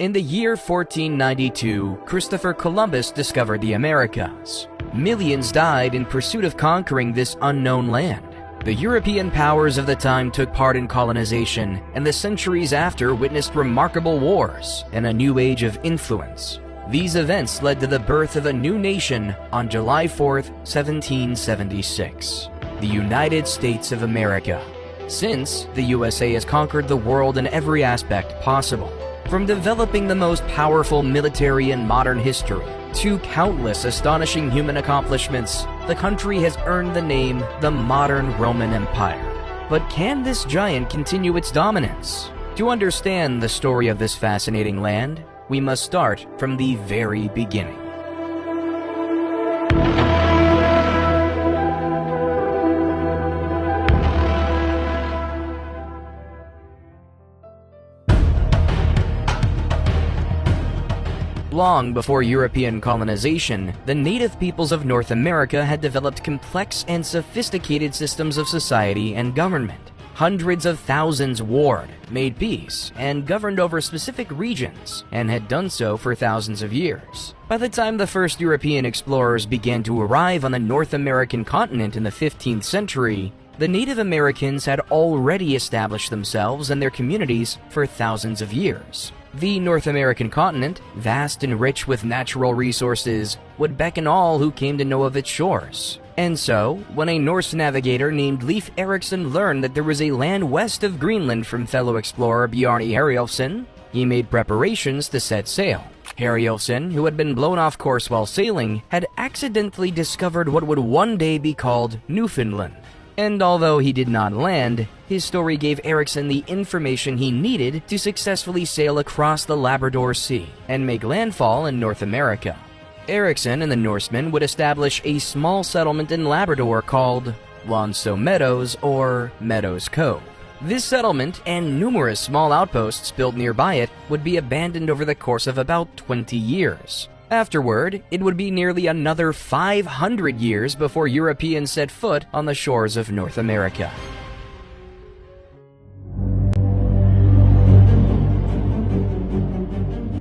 In the year 1492, Christopher Columbus discovered the Americas. Millions died in pursuit of conquering this unknown land. The European powers of the time took part in colonization, and the centuries after witnessed remarkable wars and a new age of influence. These events led to the birth of a new nation on July 4, 1776, the United States of America. Since, the USA has conquered the world in every aspect possible. From developing the most powerful military in modern history to countless astonishing human accomplishments, the country has earned the name the modern Roman Empire. But can this giant continue its dominance? To understand the story of this fascinating land, we must start from the very beginning. Long before European colonization, the native peoples of North America had developed complex and sophisticated systems of society and government. Hundreds of thousands warred, made peace, and governed over specific regions, and had done so for thousands of years. By the time the first European explorers began to arrive on the North American continent in the 15th century, the Native Americans had already established themselves and their communities for thousands of years. The North American continent, vast and rich with natural resources, would beckon all who came to know of its shores. And so, when a Norse navigator named Leif Erikson learned that there was a land west of Greenland from fellow explorer Bjarne Herjolfsson, he made preparations to set sail. Herjolfsson, who had been blown off course while sailing, had accidentally discovered what would one day be called Newfoundland. And although he did not land, his story gave Erikson the information he needed to successfully sail across the Labrador Sea and make landfall in North America. Erikson and the Norsemen would establish a small settlement in Labrador called Lonso Meadows or Meadows Cove. This settlement and numerous small outposts built nearby it would be abandoned over the course of about 20 years. Afterward, it would be nearly another 500 years before Europeans set foot on the shores of North America.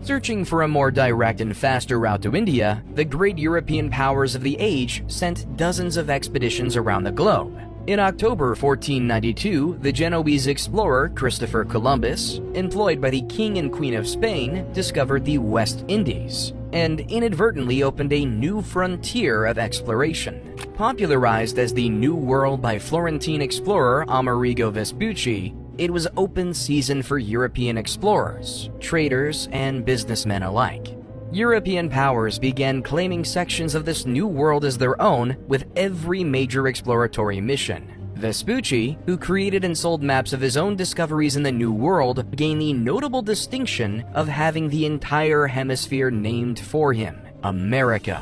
Searching for a more direct and faster route to India, the great European powers of the age sent dozens of expeditions around the globe. In October 1492, the Genoese explorer Christopher Columbus, employed by the King and Queen of Spain, discovered the West Indies and inadvertently opened a new frontier of exploration. Popularized as the New World by Florentine explorer Amerigo Vespucci, it was open season for European explorers, traders, and businessmen alike. European powers began claiming sections of this new world as their own with every major exploratory mission. Vespucci, who created and sold maps of his own discoveries in the New World, gained the notable distinction of having the entire hemisphere named for him, America.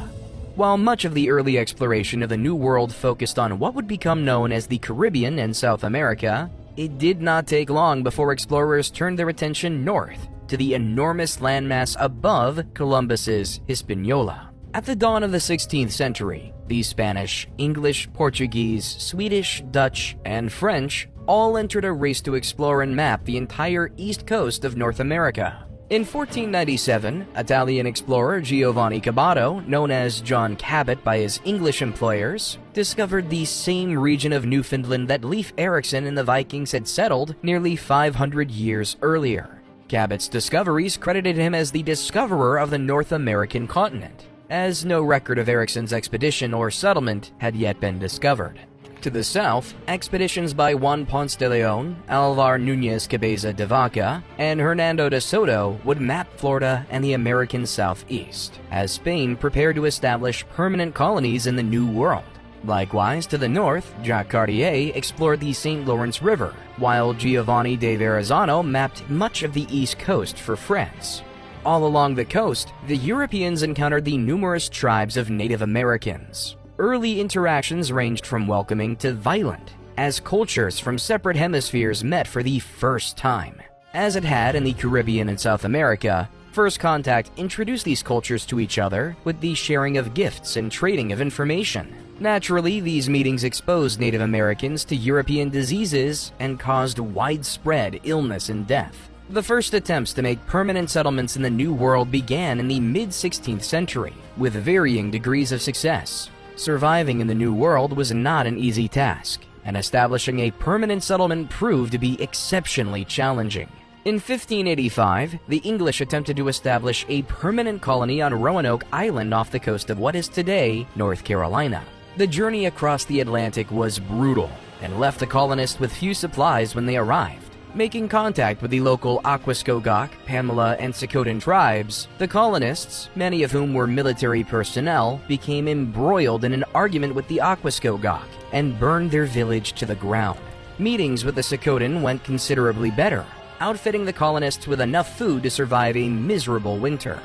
While much of the early exploration of the New World focused on what would become known as the Caribbean and South America, it did not take long before explorers turned their attention north to the enormous landmass above Columbus's Hispaniola. At the dawn of the 16th century, the Spanish, English, Portuguese, Swedish, Dutch, and French all entered a race to explore and map the entire east coast of North America. In 1497, Italian explorer Giovanni Caboto, known as John Cabot by his English employers, discovered the same region of Newfoundland that Leif Erikson and the Vikings had settled nearly 500 years earlier. Cabot's discoveries credited him as the discoverer of the North American continent, as no record of Erikson's expedition or settlement had yet been discovered. To the south, expeditions by Juan Ponce de Leon, Alvar Núñez Cabeza de Vaca, and Hernando de Soto would map Florida and the American southeast, as Spain prepared to establish permanent colonies in the New World. Likewise, to the north, Jacques Cartier explored the St. Lawrence River, while Giovanni de Verrazzano mapped much of the east coast for France. All along the coast, the Europeans encountered the numerous tribes of Native Americans. Early interactions ranged from welcoming to violent, as cultures from separate hemispheres met for the first time. As it had in the Caribbean and South America, first contact introduced these cultures to each other with the sharing of gifts and trading of information. Naturally, these meetings exposed Native Americans to European diseases and caused widespread illness and death. The first attempts to make permanent settlements in the New World began in the mid-16th century, with varying degrees of success. Surviving in the New World was not an easy task, and establishing a permanent settlement proved to be exceptionally challenging. In 1585, the English attempted to establish a permanent colony on Roanoke Island off the coast of what is today North Carolina. The journey across the Atlantic was brutal and left the colonists with few supplies when they arrived. Making contact with the local Aquascogoc, Pamela, and Socotan tribes, the colonists, many of whom were military personnel, became embroiled in an argument with the Aquascogoc and burned their village to the ground. Meetings with the Socotan went considerably better, outfitting the colonists with enough food to survive a miserable winter.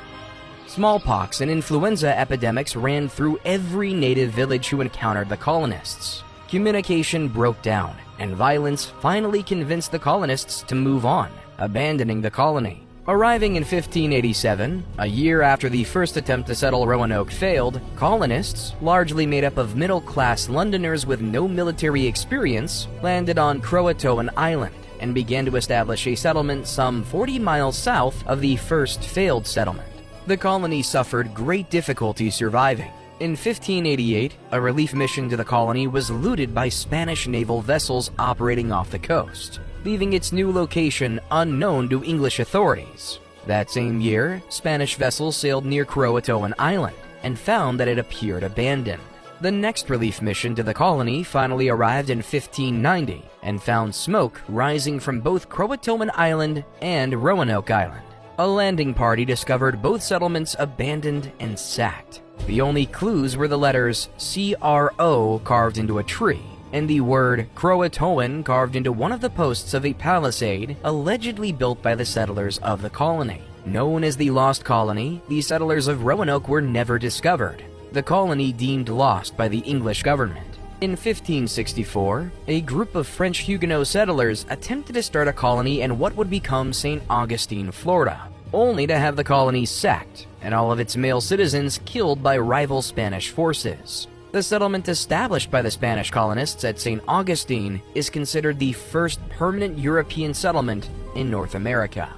Smallpox and influenza epidemics ran through every native village who encountered the colonists. Communication broke down, and violence finally convinced the colonists to move on, abandoning the colony. Arriving in 1587, a year after the first attempt to settle Roanoke failed, colonists, largely made up of middle-class Londoners with no military experience, landed on Croatoan Island and began to establish a settlement some 40 miles south of the first failed settlement. The colony suffered great difficulty surviving. In 1588, a relief mission to the colony was looted by Spanish naval vessels operating off the coast, leaving its new location unknown to English authorities. That same year, Spanish vessels sailed near Croatoan Island and found that it appeared abandoned. The next relief mission to the colony finally arrived in 1590 and found smoke rising from both Croatoan Island and Roanoke Island. A landing party discovered both settlements abandoned and sacked. The only clues were the letters CRO carved into a tree, and the word Croatoan carved into one of the posts of a palisade allegedly built by the settlers of the colony. Known as the Lost Colony, the settlers of Roanoke were never discovered, the colony deemed lost by the English government. In 1564, a group of French Huguenot settlers attempted to start a colony in what would become St. Augustine, Florida, only to have the colony sacked and all of its male citizens killed by rival Spanish forces. The settlement established by the Spanish colonists at St. Augustine is considered the first permanent European settlement in North America.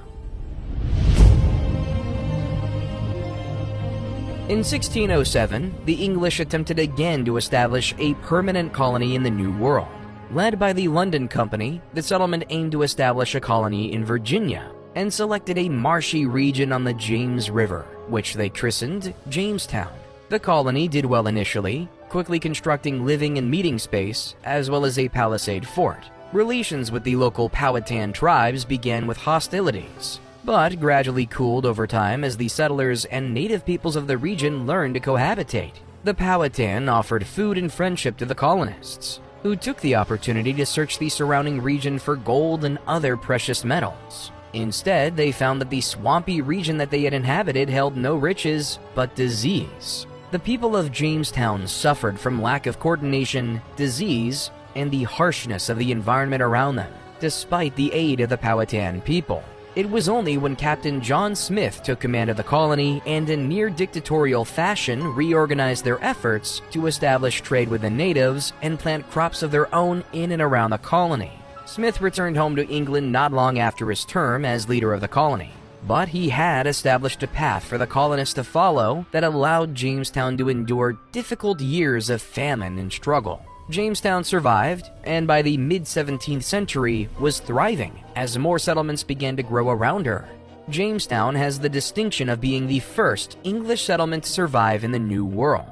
In 1607, the English attempted again to establish a permanent colony in the New World. Led by the London Company, the settlement aimed to establish a colony in Virginia and selected a marshy region on the James River, which they christened Jamestown. The colony did well initially, quickly constructing living and meeting space, as well as a palisade fort. Relations with the local Powhatan tribes began with hostilities, but gradually cooled over time as the settlers and native peoples of the region learned to cohabitate. The Powhatan offered food and friendship to the colonists, who took the opportunity to search the surrounding region for gold and other precious metals. Instead, they found that the swampy region that they had inhabited held no riches, but disease. The people of Jamestown suffered from lack of coordination, disease, and the harshness of the environment around them, despite the aid of the Powhatan people. It was only when Captain John Smith took command of the colony and in near-dictatorial fashion reorganized their efforts to establish trade with the natives and plant crops of their own in and around the colony. Smith returned home to England not long after his term as leader of the colony, but he had established a path for the colonists to follow that allowed Jamestown to endure difficult years of famine and struggle. Jamestown survived, and by the mid-17th century was thriving as more settlements began to grow around her. Jamestown has the distinction of being the first English settlement to survive in the New World.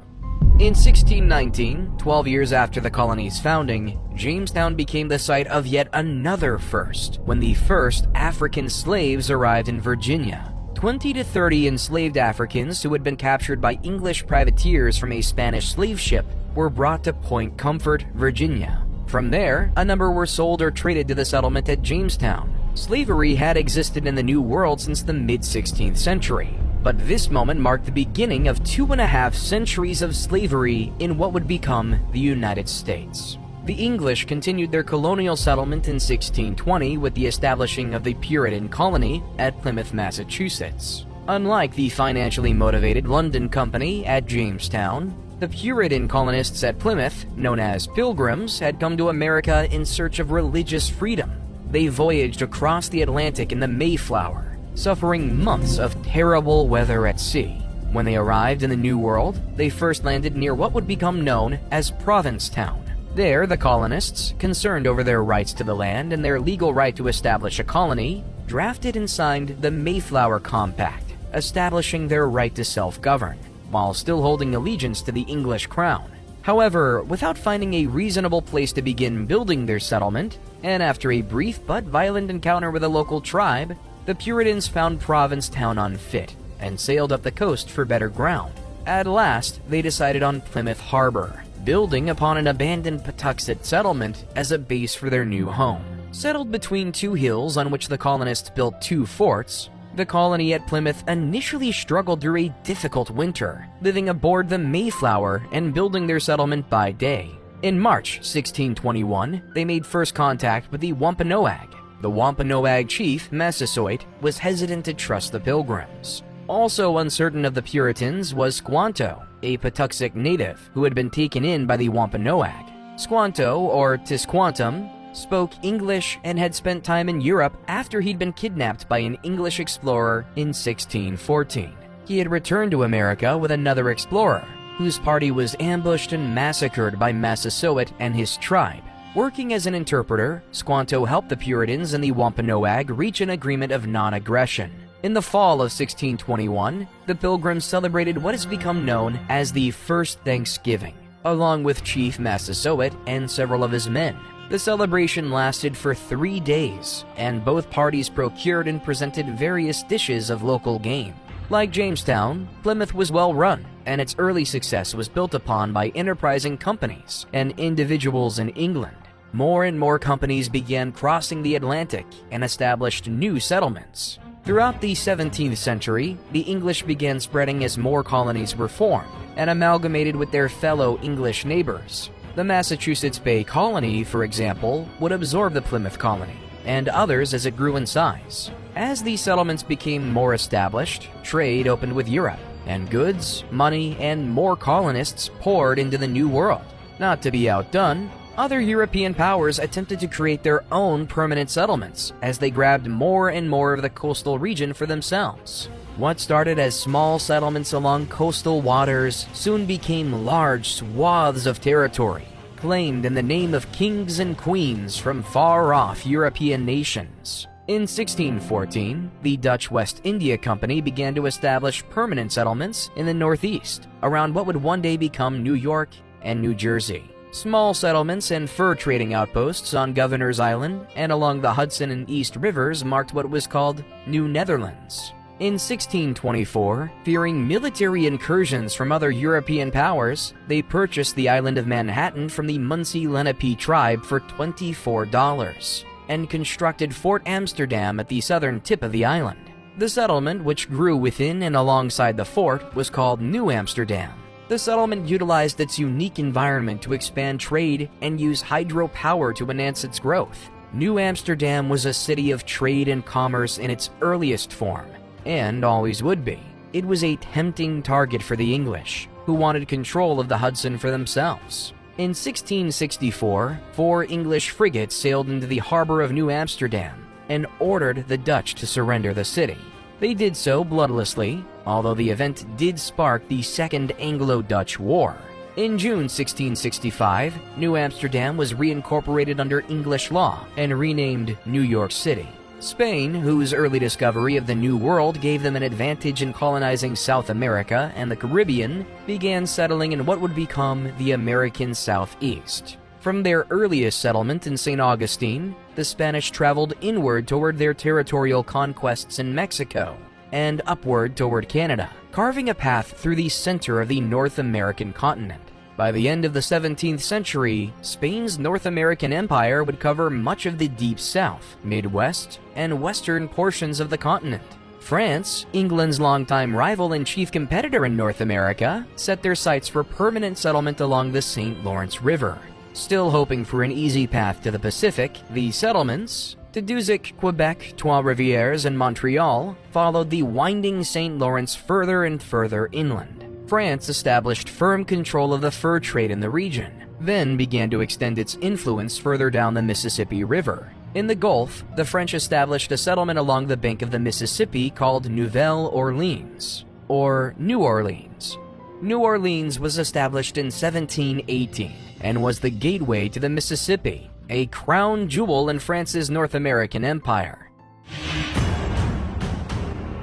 In 1619, 12 years after the colony's founding, Jamestown became the site of yet another first, when the first African slaves arrived in Virginia. 20 to 30 enslaved Africans who had been captured by English privateers from a Spanish slave ship were brought to Point Comfort, Virginia. From there, a number were sold or traded to the settlement at Jamestown. Slavery had existed in the New World since the mid-16th century, but this moment marked the beginning of 2.5 centuries of slavery in what would become the United States. The English continued their colonial settlement in 1620 with the establishing of the Puritan colony at Plymouth, Massachusetts. Unlike the financially motivated London Company at Jamestown, the Puritan colonists at Plymouth, known as Pilgrims, had come to America in search of religious freedom. they voyaged across the Atlantic in the Mayflower, suffering months of terrible weather at sea. When they arrived in the New World, they first landed near what would become known as Provincetown. There, the colonists, concerned over their rights to the land and their legal right to establish a colony, drafted and signed the Mayflower Compact, establishing their right to self-govern, while still holding allegiance to the English crown. However, without finding a reasonable place to begin building their settlement, and after a brief but violent encounter with a local tribe, the Puritans found Provincetown unfit and sailed up the coast for better ground. At last, they decided on Plymouth Harbor, building upon an abandoned Patuxet settlement as a base for their new home. Settled between two hills on which the colonists built two forts, the colony at Plymouth initially struggled through a difficult winter, living aboard the Mayflower and building their settlement by day. In March 1621, they made first contact with the Wampanoag. The Wampanoag chief, Massasoit, was hesitant to trust the Pilgrims. Also uncertain of the Puritans was Squanto, a Patuxet native who had been taken in by the Wampanoag. Squanto, or Tisquantum, spoke English and had spent time in Europe after he'd been kidnapped by an English explorer in 1614. He had returned to America with another explorer, whose party was ambushed and massacred by Massasoit and his tribe. Working as an interpreter, Squanto helped the Puritans and the Wampanoag reach an agreement of non-aggression. In the fall of 1621, the Pilgrims celebrated what has become known as the First Thanksgiving, along with Chief Massasoit and several of his men. The celebration lasted for 3 days, and both parties procured and presented various dishes of local game. Like Jamestown, Plymouth was well run, and its early success was built upon by enterprising companies and individuals in England. More and more companies began crossing the Atlantic and established new settlements. Throughout the 17th century, the English began spreading as more colonies were formed and amalgamated with their fellow English neighbors. The Massachusetts Bay Colony, for example, would absorb the Plymouth Colony, and others as it grew in size. As these settlements became more established, trade opened with Europe, and goods, money, and more colonists poured into the New World. Not to be outdone, other European powers attempted to create their own permanent settlements as they grabbed more and more of the coastal region for themselves. What started as small settlements along coastal waters soon became large swaths of territory, claimed in the name of kings and queens from far-off European nations. In 1614, the Dutch West India Company began to establish permanent settlements in the Northeast, around what would one day become New York and New Jersey. Small settlements and fur trading outposts on Governor's Island and along the Hudson and East Rivers marked what was called New Netherlands. In 1624, fearing military incursions from other European powers, they purchased the island of Manhattan from the Munsee Lenape tribe for $24 and constructed Fort Amsterdam at the southern tip of the island. The settlement, which grew within and alongside the fort, was called New Amsterdam. The settlement utilized its unique environment to expand trade and use hydropower to enhance its growth. New Amsterdam was a city of trade and commerce in its earliest form, and always would be. It was a tempting target for the English, who wanted control of the Hudson for themselves. In 1664, 4 English frigates sailed into the harbor of New Amsterdam and ordered the Dutch to surrender the city. They did so bloodlessly, although the event did spark the Second Anglo-Dutch War. In June 1665, New Amsterdam was reincorporated under English law and renamed New York City. Spain, whose early discovery of the New World gave them an advantage in colonizing South America and the Caribbean, began settling in what would become the American Southeast. From their earliest settlement in St. Augustine, the Spanish traveled inward toward their territorial conquests in Mexico and upward toward Canada, carving a path through the center of the North American continent. By the end of the 17th century, Spain's North American empire would cover much of the Deep South, Midwest, and western portions of the continent. France, England's longtime rival and chief competitor in North America, set their sights for permanent settlement along the St. Lawrence River. Still hoping for an easy path to the Pacific, the settlements, Tadoussac, Quebec, Trois-Rivières, and Montreal, followed the winding St. Lawrence further and further inland. France established firm control of the fur trade in the region, then began to extend its influence further down the Mississippi River. In the Gulf, the French established a settlement along the bank of the Mississippi called Nouvelle Orleans, or New Orleans. New Orleans was established in 1718 and was the gateway to the Mississippi, a crown jewel in France's North American empire.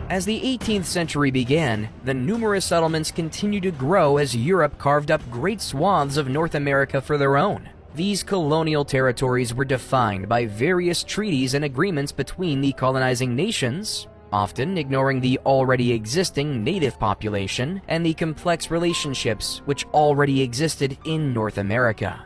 As the 18th century began, the numerous settlements continued to grow as Europe carved up great swaths of North America for their own. These colonial territories were defined by various treaties and agreements between the colonizing nations, often ignoring the already existing native population and the complex relationships which already existed in North America.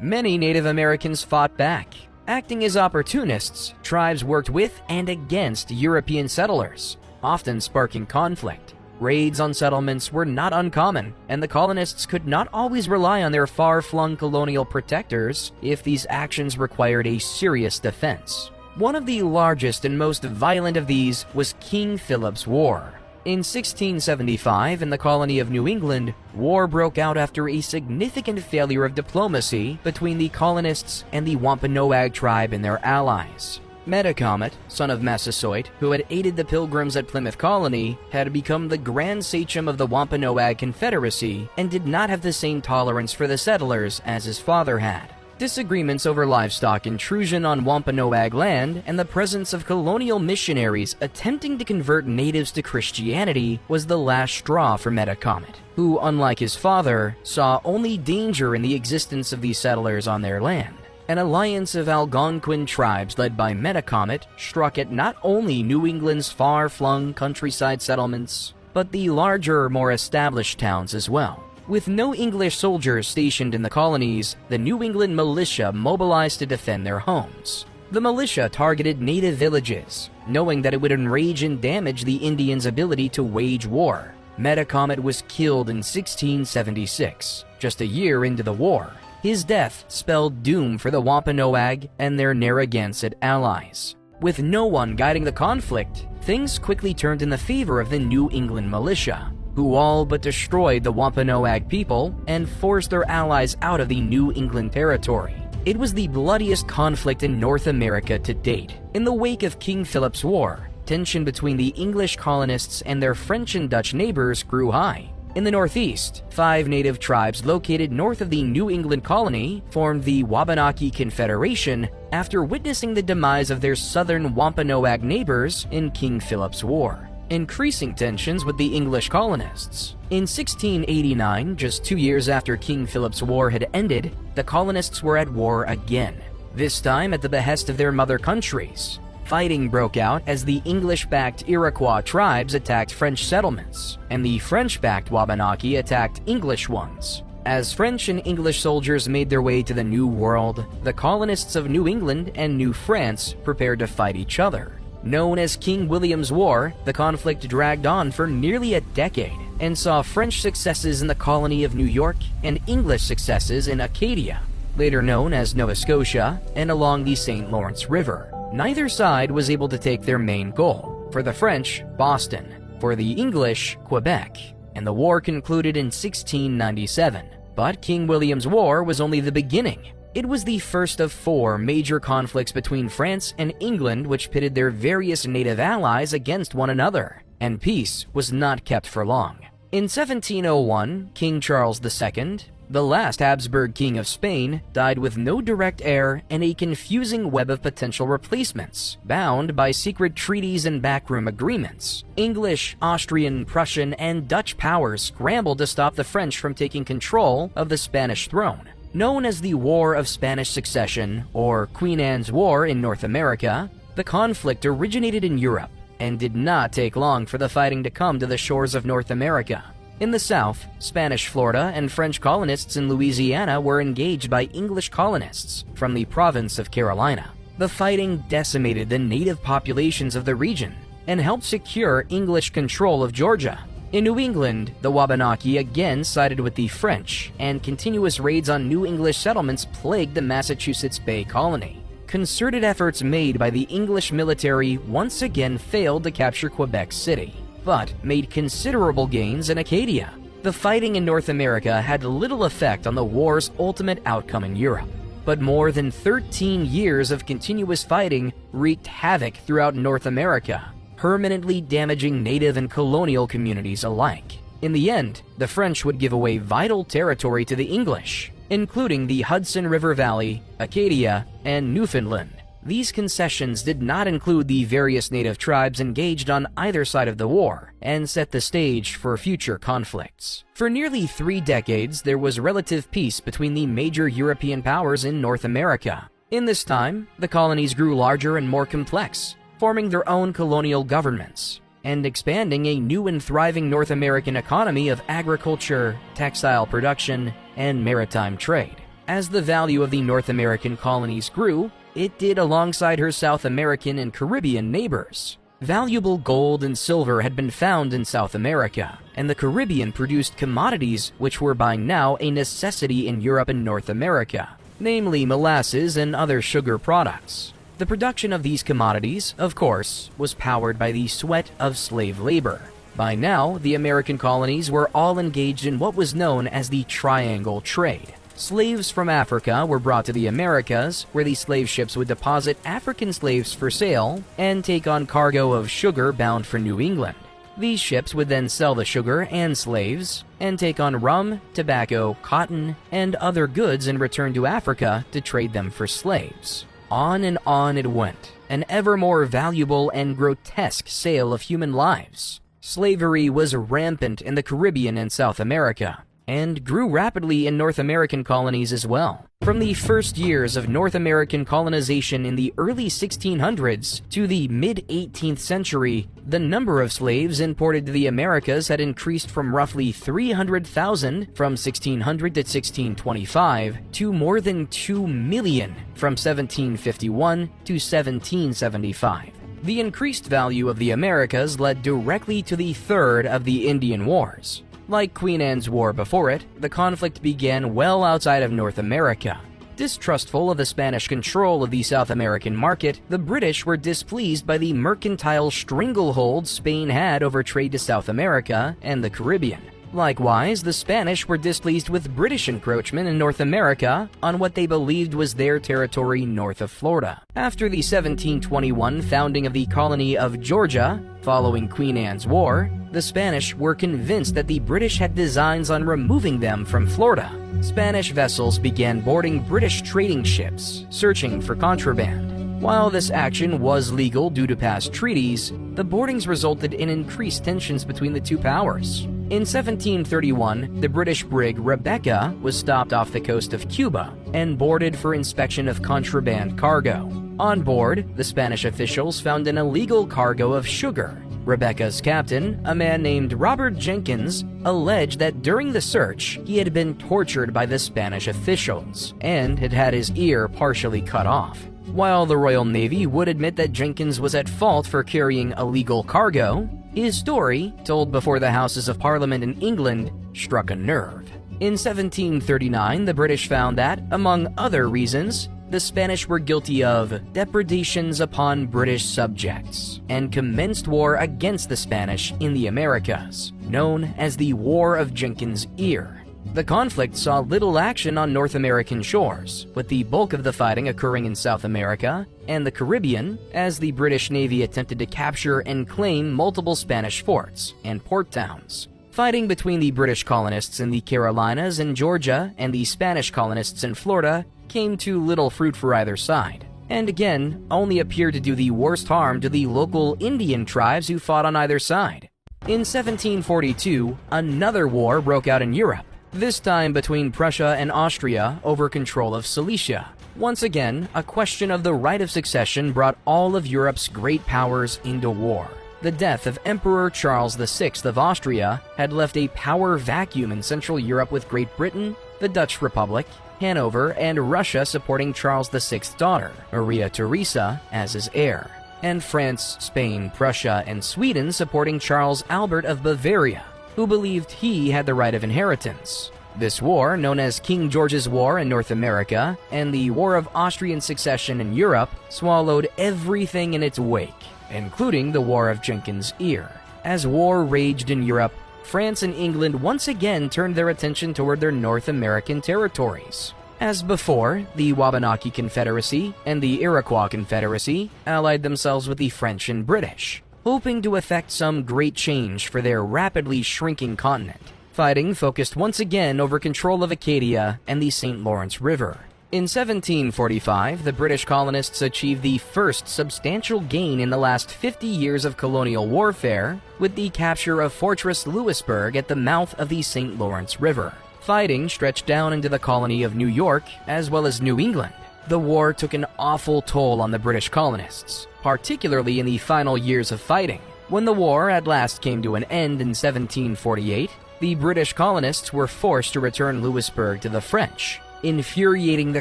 Many Native Americans fought back. Acting as opportunists, tribes worked with and against European settlers, often sparking conflict. Raids on settlements were not uncommon, and the colonists could not always rely on their far-flung colonial protectors if these actions required a serious defense. One of the largest and most violent of these was King Philip's War. In 1675, in the colony of New England, war broke out after a significant failure of diplomacy between the colonists and the Wampanoag tribe and their allies. Metacomet, son of Massasoit, who had aided the Pilgrims at Plymouth Colony, had become the Grand Sachem of the Wampanoag Confederacy and did not have the same tolerance for the settlers as his father had. Disagreements over livestock intrusion on Wampanoag land and the presence of colonial missionaries attempting to convert natives to Christianity was the last straw for Metacomet, who, unlike his father, saw only danger in the existence of these settlers on their land. An alliance of Algonquin tribes led by Metacomet struck at not only New England's far-flung countryside settlements, but the larger, more established towns as well. With no English soldiers stationed in the colonies, the New England militia mobilized to defend their homes. The militia targeted native villages, knowing that it would enrage and damage the Indians' ability to wage war. Metacomet was killed in 1676, just a year into the war. His death spelled doom for the Wampanoag and their Narragansett allies. With no one guiding the conflict, things quickly turned in the favor of the New England militia, who all but destroyed the Wampanoag people and forced their allies out of the New England territory. It was the bloodiest conflict in North America to date. In the wake of King Philip's War, tension between the English colonists and their French and Dutch neighbors grew high. In the Northeast, 5 native tribes located north of the New England colony formed the Wabanaki Confederation after witnessing the demise of their southern Wampanoag neighbors in King Philip's War, increasing tensions with the English colonists. In 1689, just 2 years after King Philip's War had ended, the colonists were at war again, this time at the behest of their mother countries. Fighting broke out as the English-backed Iroquois tribes attacked French settlements, and the French-backed Wabanaki attacked English ones. As French and English soldiers made their way to the New World, the colonists of New England and New France prepared to fight each other. Known as King William's War, the conflict dragged on for nearly a decade and saw French successes in the colony of New York and English successes in Acadia, later known as Nova Scotia, and along the St. Lawrence River. Neither side was able to take their main goal. For the French, Boston. For the English, Quebec. And the war concluded in 1697. But King William's War was only the beginning. It was the first of 4 major conflicts between France and England which pitted their various native allies against one another, and peace was not kept for long. In 1701, King Charles II, the last Habsburg king of Spain, died with no direct heir and a confusing web of potential replacements, bound by secret treaties and backroom agreements. English, Austrian, Prussian, and Dutch powers scrambled to stop the French from taking control of the Spanish throne. Known as the War of Spanish Succession, or Queen Anne's War in North America, the conflict originated in Europe and did not take long for the fighting to come to the shores of North America. In the South, Spanish Florida and French colonists in Louisiana were engaged by English colonists from the province of Carolina. The fighting decimated the native populations of the region and helped secure English control of Georgia. In New England, the Wabanaki again sided with the French, and continuous raids on new English settlements plagued the Massachusetts Bay Colony. Concerted efforts made by the English military once again failed to capture Quebec City, but made considerable gains in Acadia. The fighting in North America had little effect on the war's ultimate outcome in Europe, but more than 13 years of continuous fighting wreaked havoc throughout North America, permanently damaging native and colonial communities alike. In the end, the French would give away vital territory to the English, including the Hudson River Valley, Acadia, and Newfoundland. These concessions did not include the various native tribes engaged on either side of the war, and set the stage for future conflicts. For nearly 3 decades, there was relative peace between the major European powers in North America. In this time, the colonies grew larger and more complex, forming their own colonial governments, and expanding a new and thriving North American economy of agriculture, textile production, and maritime trade. As the value of the North American colonies grew, it did alongside her South American and Caribbean neighbors. Valuable gold and silver had been found in South America, and the Caribbean produced commodities which were by now a necessity in Europe and North America, namely molasses and other sugar products. The production of these commodities, of course, was powered by the sweat of slave labor. By now, the American colonies were all engaged in what was known as the Triangle Trade. Slaves from Africa were brought to the Americas, where the slave ships would deposit African slaves for sale and take on cargo of sugar bound for New England. These ships would then sell the sugar and slaves, and take on rum, tobacco, cotton, and other goods and return to Africa to trade them for slaves. On and on it went, an ever more valuable and grotesque sale of human lives. Slavery was rampant in the Caribbean and South America, and grew rapidly in North American colonies as well. From the first years of North American colonization in the early 1600s to the mid-18th century, the number of slaves imported to the Americas had increased from roughly 300,000 from 1600 to 1625 to more than 2 million from 1751 to 1775. The increased value of the Americas led directly to the third of the Indian Wars. Like Queen Anne's War before it, the conflict began well outside of North America. Distrustful of the Spanish control of the South American market, the British were displeased by the mercantile stranglehold Spain had over trade to South America and the Caribbean. Likewise, the Spanish were displeased with British encroachment in North America on what they believed was their territory north of Florida. After the 1721 founding of the colony of Georgia, following Queen Anne's War, the Spanish were convinced that the British had designs on removing them from Florida. Spanish vessels began boarding British trading ships, searching for contraband. While this action was legal due to past treaties, the boardings resulted in increased tensions between the two powers. In 1731, the British brig Rebecca was stopped off the coast of Cuba and boarded for inspection of contraband cargo. On board, the Spanish officials found an illegal cargo of sugar. Rebecca's captain, a man named Robert Jenkins, alleged that during the search, he had been tortured by the Spanish officials and had had his ear partially cut off. While the Royal Navy would admit that Jenkins was at fault for carrying illegal cargo, his story, told before the Houses of Parliament in England, struck a nerve. In 1739, the British found that, among other reasons, the Spanish were guilty of depredations upon British subjects and commenced war against the Spanish in the Americas, known as the War of Jenkins' Ear. The conflict saw little action on North American shores, with the bulk of the fighting occurring in South America and the Caribbean, as the British Navy attempted to capture and claim multiple Spanish forts and port towns. Fighting between the British colonists in the Carolinas and Georgia and the Spanish colonists in Florida came to little fruit for either side, and again only appeared to do the worst harm to the local Indian tribes who fought on either side. In 1742, another war broke out in Europe, this time between Prussia and Austria over control of Silesia. Once again, a question of the right of succession brought all of Europe's great powers into war. The death of Emperor Charles VI of Austria had left a power vacuum in Central Europe, with Great Britain, the Dutch Republic, Hanover, and Russia supporting Charles VI's daughter, Maria Theresa, as his heir, and France, Spain, Prussia, and Sweden supporting Charles Albert of Bavaria, who believed he had the right of inheritance. This war, known as King George's War in North America and the War of Austrian Succession in Europe, swallowed everything in its wake, including the War of Jenkins' Ear. As war raged in Europe, France and England once again turned their attention toward their North American territories. As before, the Wabanaki Confederacy and the Iroquois Confederacy allied themselves with the French and British, hoping to effect some great change for their rapidly shrinking continent. Fighting focused once again over control of Acadia and the St. Lawrence River. In 1745, the British colonists achieved the first substantial gain in the last 50 years of colonial warfare with the capture of Fortress Louisburg at the mouth of the St. Lawrence River. Fighting stretched down into the colony of New York as well as New England. The war took an awful toll on the British colonists, particularly in the final years of fighting. When the war at last came to an end in 1748, the British colonists were forced to return Louisburg to the French, infuriating the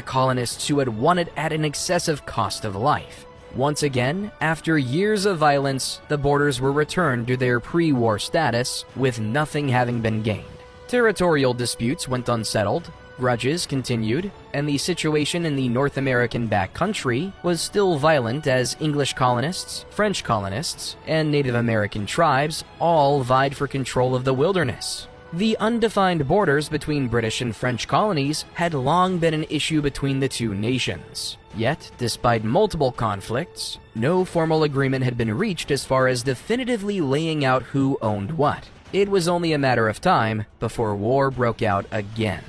colonists who had won it at an excessive cost of life. Once again, after years of violence, the borders were returned to their pre-war status, with nothing having been gained. Territorial disputes went unsettled, grudges continued, and the situation in the North American backcountry was still violent as English colonists, French colonists, and Native American tribes all vied for control of the wilderness. The undefined borders between British and French colonies had long been an issue between the two nations. Yet, despite multiple conflicts, no formal agreement had been reached as far as definitively laying out who owned what. It was only a matter of time before war broke out again.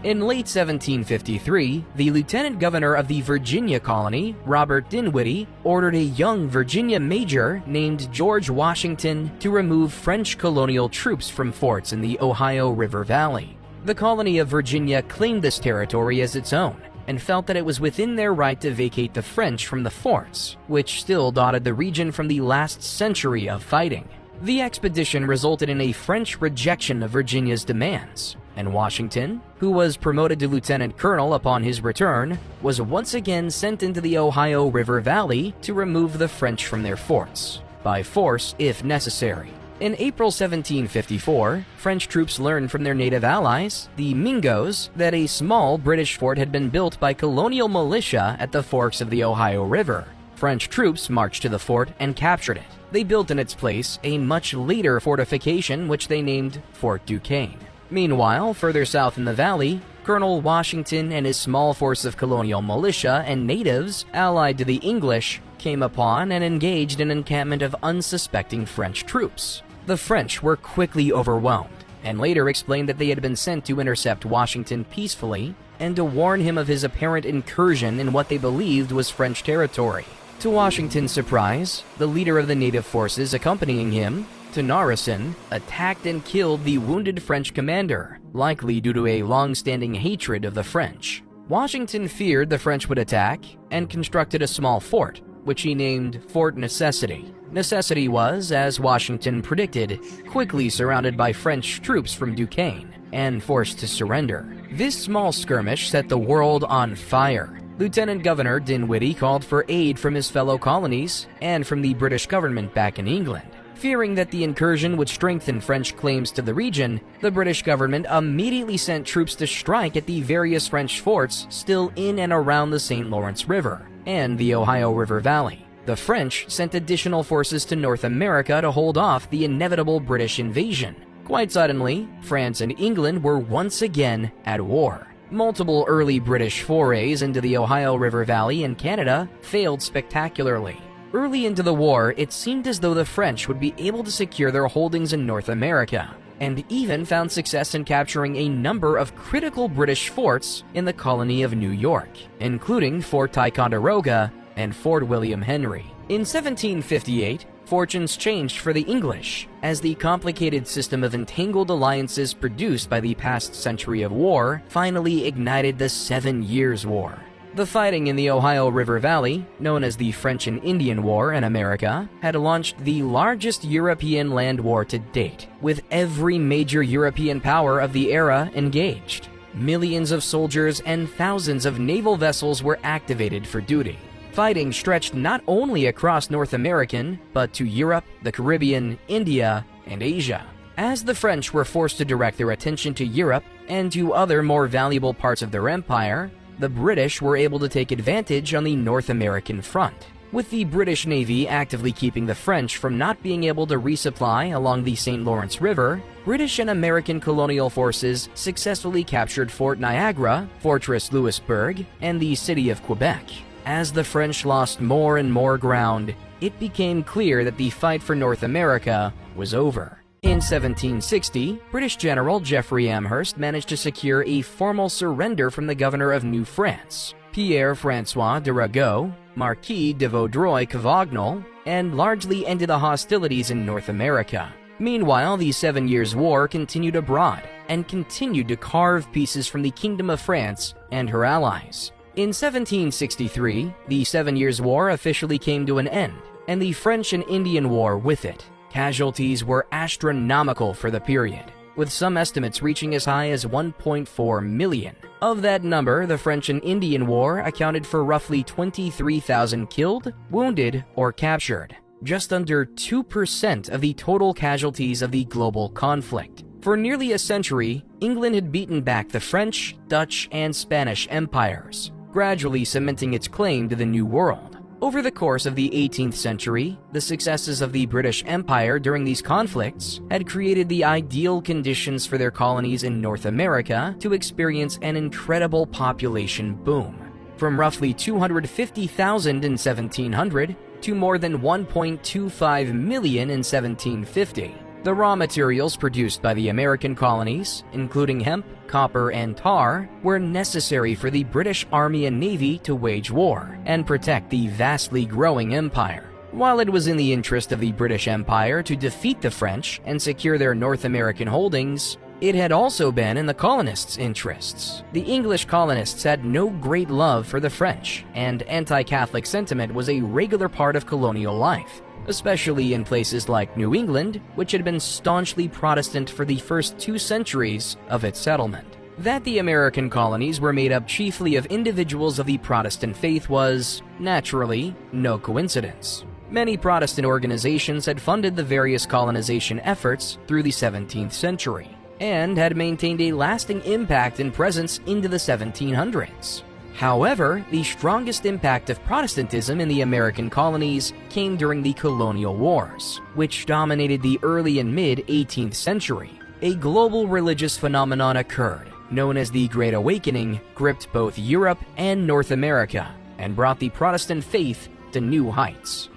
In late 1753, the lieutenant governor of the Virginia colony, Robert Dinwiddie, ordered a young Virginia major named George Washington to remove French colonial troops from forts in the Ohio River Valley. The colony of Virginia claimed this territory as its own, and felt that it was within their right to vacate the French from the forts, which still dotted the region from the last century of fighting. The expedition resulted in a French rejection of Virginia's demands, and Washington, who was promoted to lieutenant colonel upon his return, was once again sent into the Ohio River Valley to remove the French from their forts, by force if necessary. In April 1754, French troops learned from their native allies, the Mingos, that a small British fort had been built by colonial militia at the forks of the Ohio River. French troops marched to the fort and captured it. They built in its place a much later fortification which they named Fort Duquesne. Meanwhile, further south in the valley, Colonel Washington and his small force of colonial militia and natives, allied to the English, came upon and engaged an encampment of unsuspecting French troops. The French were quickly overwhelmed, and later explained that they had been sent to intercept Washington peacefully and to warn him of his apparent incursion in what they believed was French territory. To Washington's surprise, the leader of the native forces accompanying him, Tenarison, attacked and killed the wounded French commander, likely due to a long-standing hatred of the French. Washington feared the French would attack and constructed a small fort, which he named Fort Necessity. Necessity was, as Washington predicted, quickly surrounded by French troops from Duquesne and forced to surrender. This small skirmish set the world on fire. Lieutenant Governor Dinwiddie called for aid from his fellow colonies and from the British government back in England. Fearing that the incursion would strengthen French claims to the region, the British government immediately sent troops to strike at the various French forts still in and around the St. Lawrence River and the Ohio River Valley. The French sent additional forces to North America to hold off the inevitable British invasion. Quite suddenly, France and England were once again at war. Multiple early British forays into the Ohio River Valley and Canada failed spectacularly. Early into the war, it seemed as though the French would be able to secure their holdings in North America, and even found success in capturing a number of critical British forts in the colony of New York, including Fort Ticonderoga and Fort William Henry. In 1758, fortunes changed for the English, as the complicated system of entangled alliances produced by the past century of war finally ignited the 7 Years' War. The fighting in the Ohio River Valley, known as the French and Indian War in America, had launched the largest European land war to date, with every major European power of the era engaged. Millions of soldiers and thousands of naval vessels were activated for duty. Fighting stretched not only across North American, but to Europe, the Caribbean, India, and Asia. As the French were forced to direct their attention to Europe and to other more valuable parts of their empire, the British were able to take advantage on the North American front. with the British Navy actively keeping the French from not being able to resupply along the St. Lawrence River. British and American colonial forces successfully captured Fort Niagara, Fortress Louisbourg, and the city of Quebec. As the French lost more and more ground, it became clear that the fight for North America was over. In 1760, British General Geoffrey Amherst managed to secure a formal surrender from the governor of New France, Pierre-François de Ragueau, Marquis de Vaudreuil-Cavagnol, and largely ended the hostilities in North America. Meanwhile, the 7 Years' War continued abroad and continued to carve pieces from the Kingdom of France and her allies. In 1763, the 7 Years' War officially came to an end, and the French and Indian War with it. Casualties were astronomical for the period, with some estimates reaching as high as 1.4 million. Of that number, the French and Indian War accounted for roughly 23,000 killed, wounded, or captured, just under 2% of the total casualties of the global conflict. For nearly a century, England had beaten back the French, Dutch, and Spanish empires, gradually cementing its claim to the New World. Over the course of the 18th century, the successes of the British Empire during these conflicts had created the ideal conditions for their colonies in North America to experience an incredible population boom. From roughly 250,000 in 1700 to more than 1.25 million in 1750. The raw materials produced by the American colonies, including hemp, copper, and tar, were necessary for the British Army and Navy to wage war and protect the vastly growing empire. While it was in the interest of the British Empire to defeat the French and secure their North American holdings, it had also been in the colonists' interests. The English colonists had no great love for the French, and anti-Catholic sentiment was a regular part of colonial life, especially in places like New England, which had been staunchly Protestant for the first 2 centuries of its settlement. That the American colonies were made up chiefly of individuals of the Protestant faith was, naturally, no coincidence. Many Protestant organizations had funded the various colonization efforts through the 17th century, and had maintained a lasting impact and presence into the 1700s. However, the strongest impact of Protestantism in the American colonies came during the colonial wars, which dominated the early and mid-18th century. A global religious phenomenon occurred, known as the Great Awakening, gripped both Europe and North America, and brought the Protestant faith to new heights.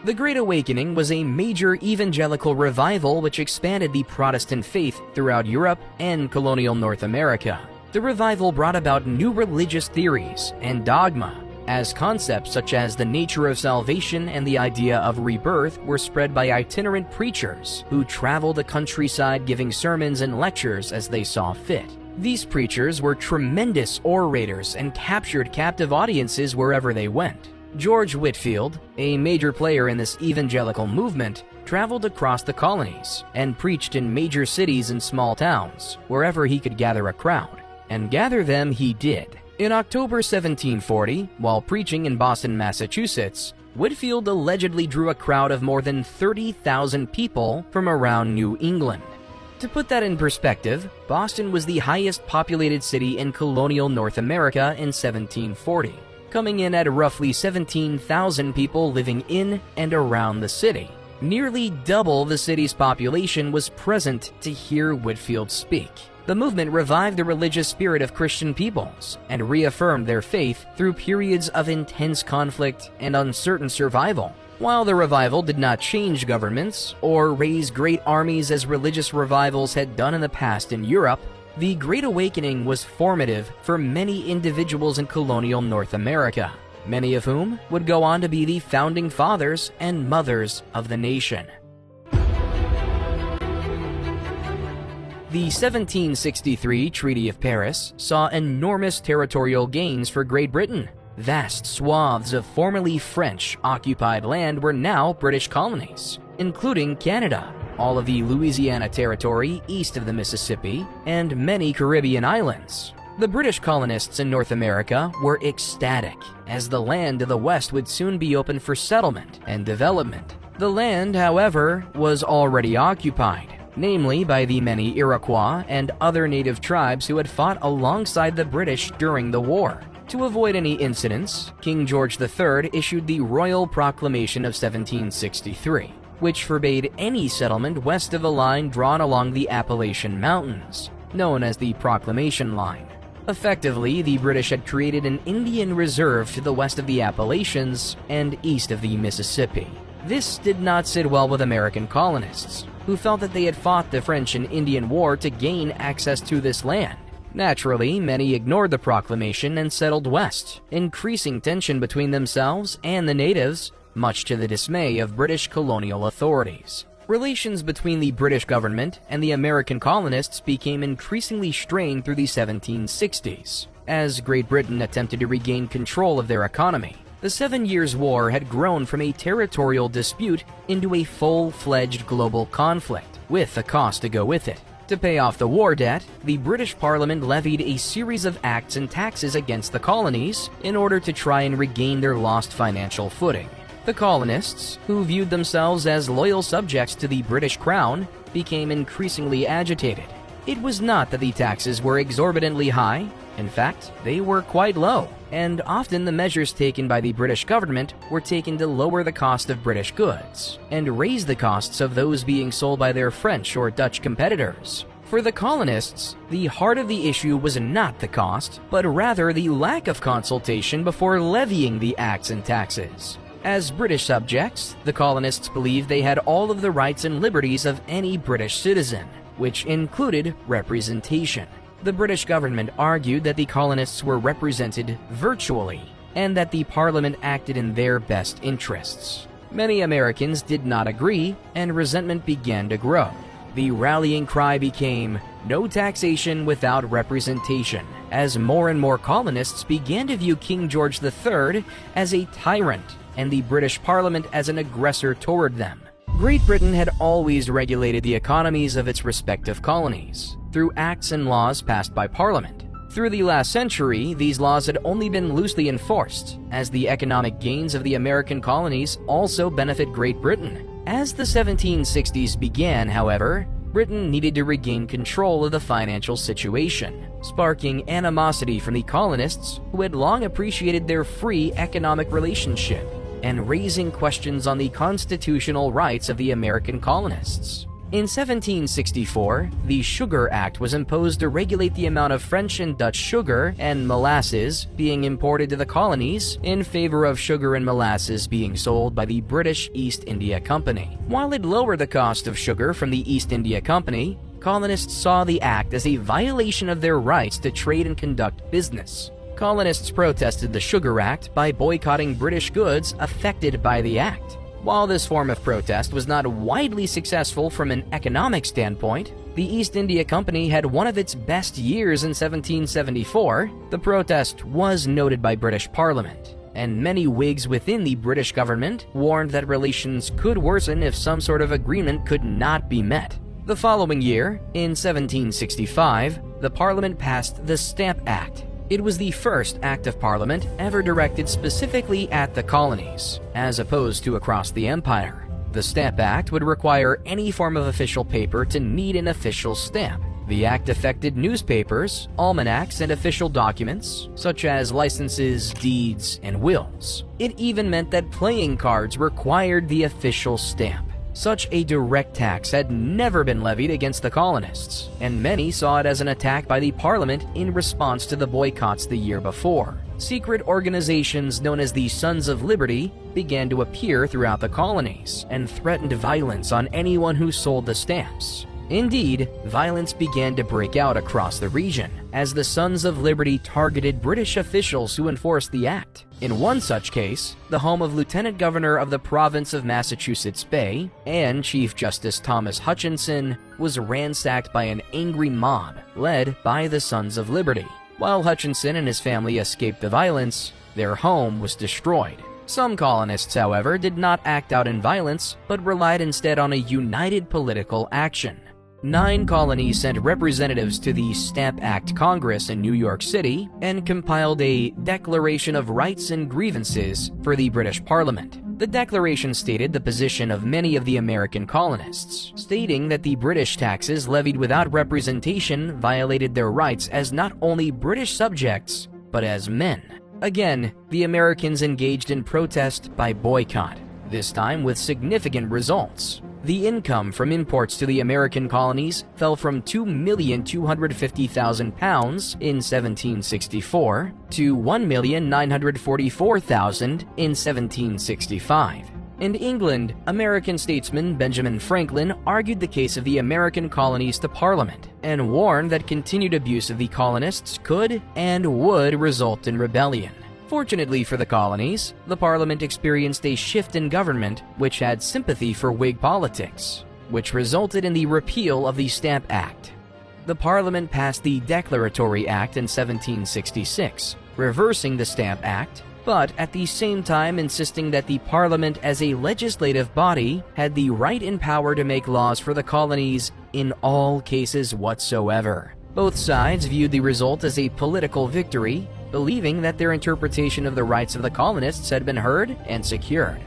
The Great Awakening was a major evangelical revival which expanded the Protestant faith throughout Europe and colonial North America. The revival brought about new religious theories and dogma, as concepts such as the nature of salvation and the idea of rebirth were spread by itinerant preachers who traveled the countryside giving sermons and lectures as they saw fit. These preachers were tremendous orators and captured captive audiences wherever they went. George Whitefield, a major player in this evangelical movement, traveled across the colonies and preached in major cities and small towns, wherever he could gather a crowd. And gather them he did. In October 1740, while preaching in Boston, Massachusetts, Whitefield allegedly drew a crowd of more than 30,000 people from around New England. To put that in perspective, Boston was the highest populated city in colonial North America in 1740. Coming in at roughly 17,000 people living in and around the city. Nearly double the city's population was present to hear Whitefield speak. The movement revived the religious spirit of Christian peoples and reaffirmed their faith through periods of intense conflict and uncertain survival. While the revival did not change governments or raise great armies as religious revivals had done in the past in Europe, the Great Awakening was formative for many individuals in colonial North America, many of whom would go on to be the founding fathers and mothers of the nation. The 1763 Treaty of Paris saw enormous territorial gains for Great Britain. Vast swaths of formerly French-occupied land were now British colonies, including Canada, all of the Louisiana Territory east of the Mississippi, and many Caribbean islands. The British colonists in North America were ecstatic, as the land to the west would soon be open for settlement and development. The land, however, was already occupied, namely by the many Iroquois and other native tribes who had fought alongside the British during the war. To avoid any incidents, King George III issued the Royal Proclamation of 1763, which forbade any settlement west of a line drawn along the Appalachian Mountains, known as the Proclamation Line. Effectively, the British had created an Indian reserve to the west of the Appalachians and east of the Mississippi. This did not sit well with American colonists, who felt that they had fought the French and Indian War to gain access to this land. Naturally, many ignored the proclamation and settled west, increasing tension between themselves and the natives, much to the dismay of British colonial authorities. Relations between the British government and the American colonists became increasingly strained through the 1760s, as Great Britain attempted to regain control of their economy. The 7 Years' War had grown from a territorial dispute into a full-fledged global conflict, with a cost to go with it. To pay off the war debt, the British Parliament levied a series of acts and taxes against the colonies in order to try and regain their lost financial footing. The colonists, who viewed themselves as loyal subjects to the British Crown, became increasingly agitated. It was not that the taxes were exorbitantly high. In fact, they were quite low, and often the measures taken by the British government were taken to lower the cost of British goods and raise the costs of those being sold by their French or Dutch competitors. For the colonists, the heart of the issue was not the cost, but rather the lack of consultation before levying the acts and taxes. As British subjects, the colonists believed they had all of the rights and liberties of any British citizen, which included representation. The British government argued that the colonists were represented virtually, and that the Parliament acted in their best interests. Many Americans did not agree, and resentment began to grow. The rallying cry became, "No taxation without representation," as more and more colonists began to view King George III as a tyrant and the British Parliament as an aggressor toward them. Great Britain had always regulated the economies of its respective colonies through acts and laws passed by Parliament. Through the last century, these laws had only been loosely enforced, as the economic gains of the American colonies also benefit Great Britain. As the 1760s began, however, Britain needed to regain control of the financial situation, sparking animosity from the colonists who had long appreciated their free economic relationship, and raising questions on the constitutional rights of the American colonists. In 1764, the Sugar Act was imposed to regulate the amount of French and Dutch sugar and molasses being imported to the colonies in favor of sugar and molasses being sold by the British East India Company. While it lowered the cost of sugar from the East India Company, colonists saw the act as a violation of their rights to trade and conduct business. Colonists protested the Sugar Act by boycotting British goods affected by the act. While this form of protest was not widely successful from an economic standpoint, the East India Company had one of its best years in 1774. The protest was noted by British Parliament, and many Whigs within the British government warned that relations could worsen if some sort of agreement could not be met. The following year, in 1765, the Parliament passed the Stamp Act. It was the first act of Parliament ever directed specifically at the colonies, as opposed to across the empire. The Stamp Act would require any form of official paper to need an official stamp. The act affected newspapers, almanacs, and official documents, such as licenses, deeds, and wills. It even meant that playing cards required the official stamp. Such a direct tax had never been levied against the colonists, and many saw it as an attack by the Parliament in response to the boycotts the year before. Secret organizations known as the Sons of Liberty began to appear throughout the colonies and threatened violence on anyone who sold the stamps. Indeed, violence began to break out across the region as the Sons of Liberty targeted British officials who enforced the act. In one such case, the home of Lieutenant Governor of the province of Massachusetts Bay and Chief Justice Thomas Hutchinson was ransacked by an angry mob led by the Sons of Liberty. While Hutchinson and his family escaped the violence, their home was destroyed. Some colonists, however, did not act out in violence, but relied instead on a united political action. 9 colonies sent representatives to the Stamp Act Congress in New York City and compiled a Declaration of Rights and Grievances for the British Parliament. The declaration stated the position of many of the American colonists, stating that the British taxes levied without representation violated their rights as not only British subjects, but as men. Again, the Americans engaged in protest by boycott, this time with significant results. The income from imports to the American colonies fell from £2,250,000 in 1764 to £1,944,000 in 1765. In England, American statesman Benjamin Franklin argued the case of the American colonies to Parliament and warned that continued abuse of the colonists could and would result in rebellion. Fortunately for the colonies, the Parliament experienced a shift in government which had sympathy for Whig politics, which resulted in the repeal of the Stamp Act. The Parliament passed the Declaratory Act in 1766, reversing the Stamp Act, but at the same time insisting that the Parliament as a legislative body had the right and power to make laws for the colonies in all cases whatsoever. Both sides viewed the result as a political victory, believing that their interpretation of the rights of the colonists had been heard and secured.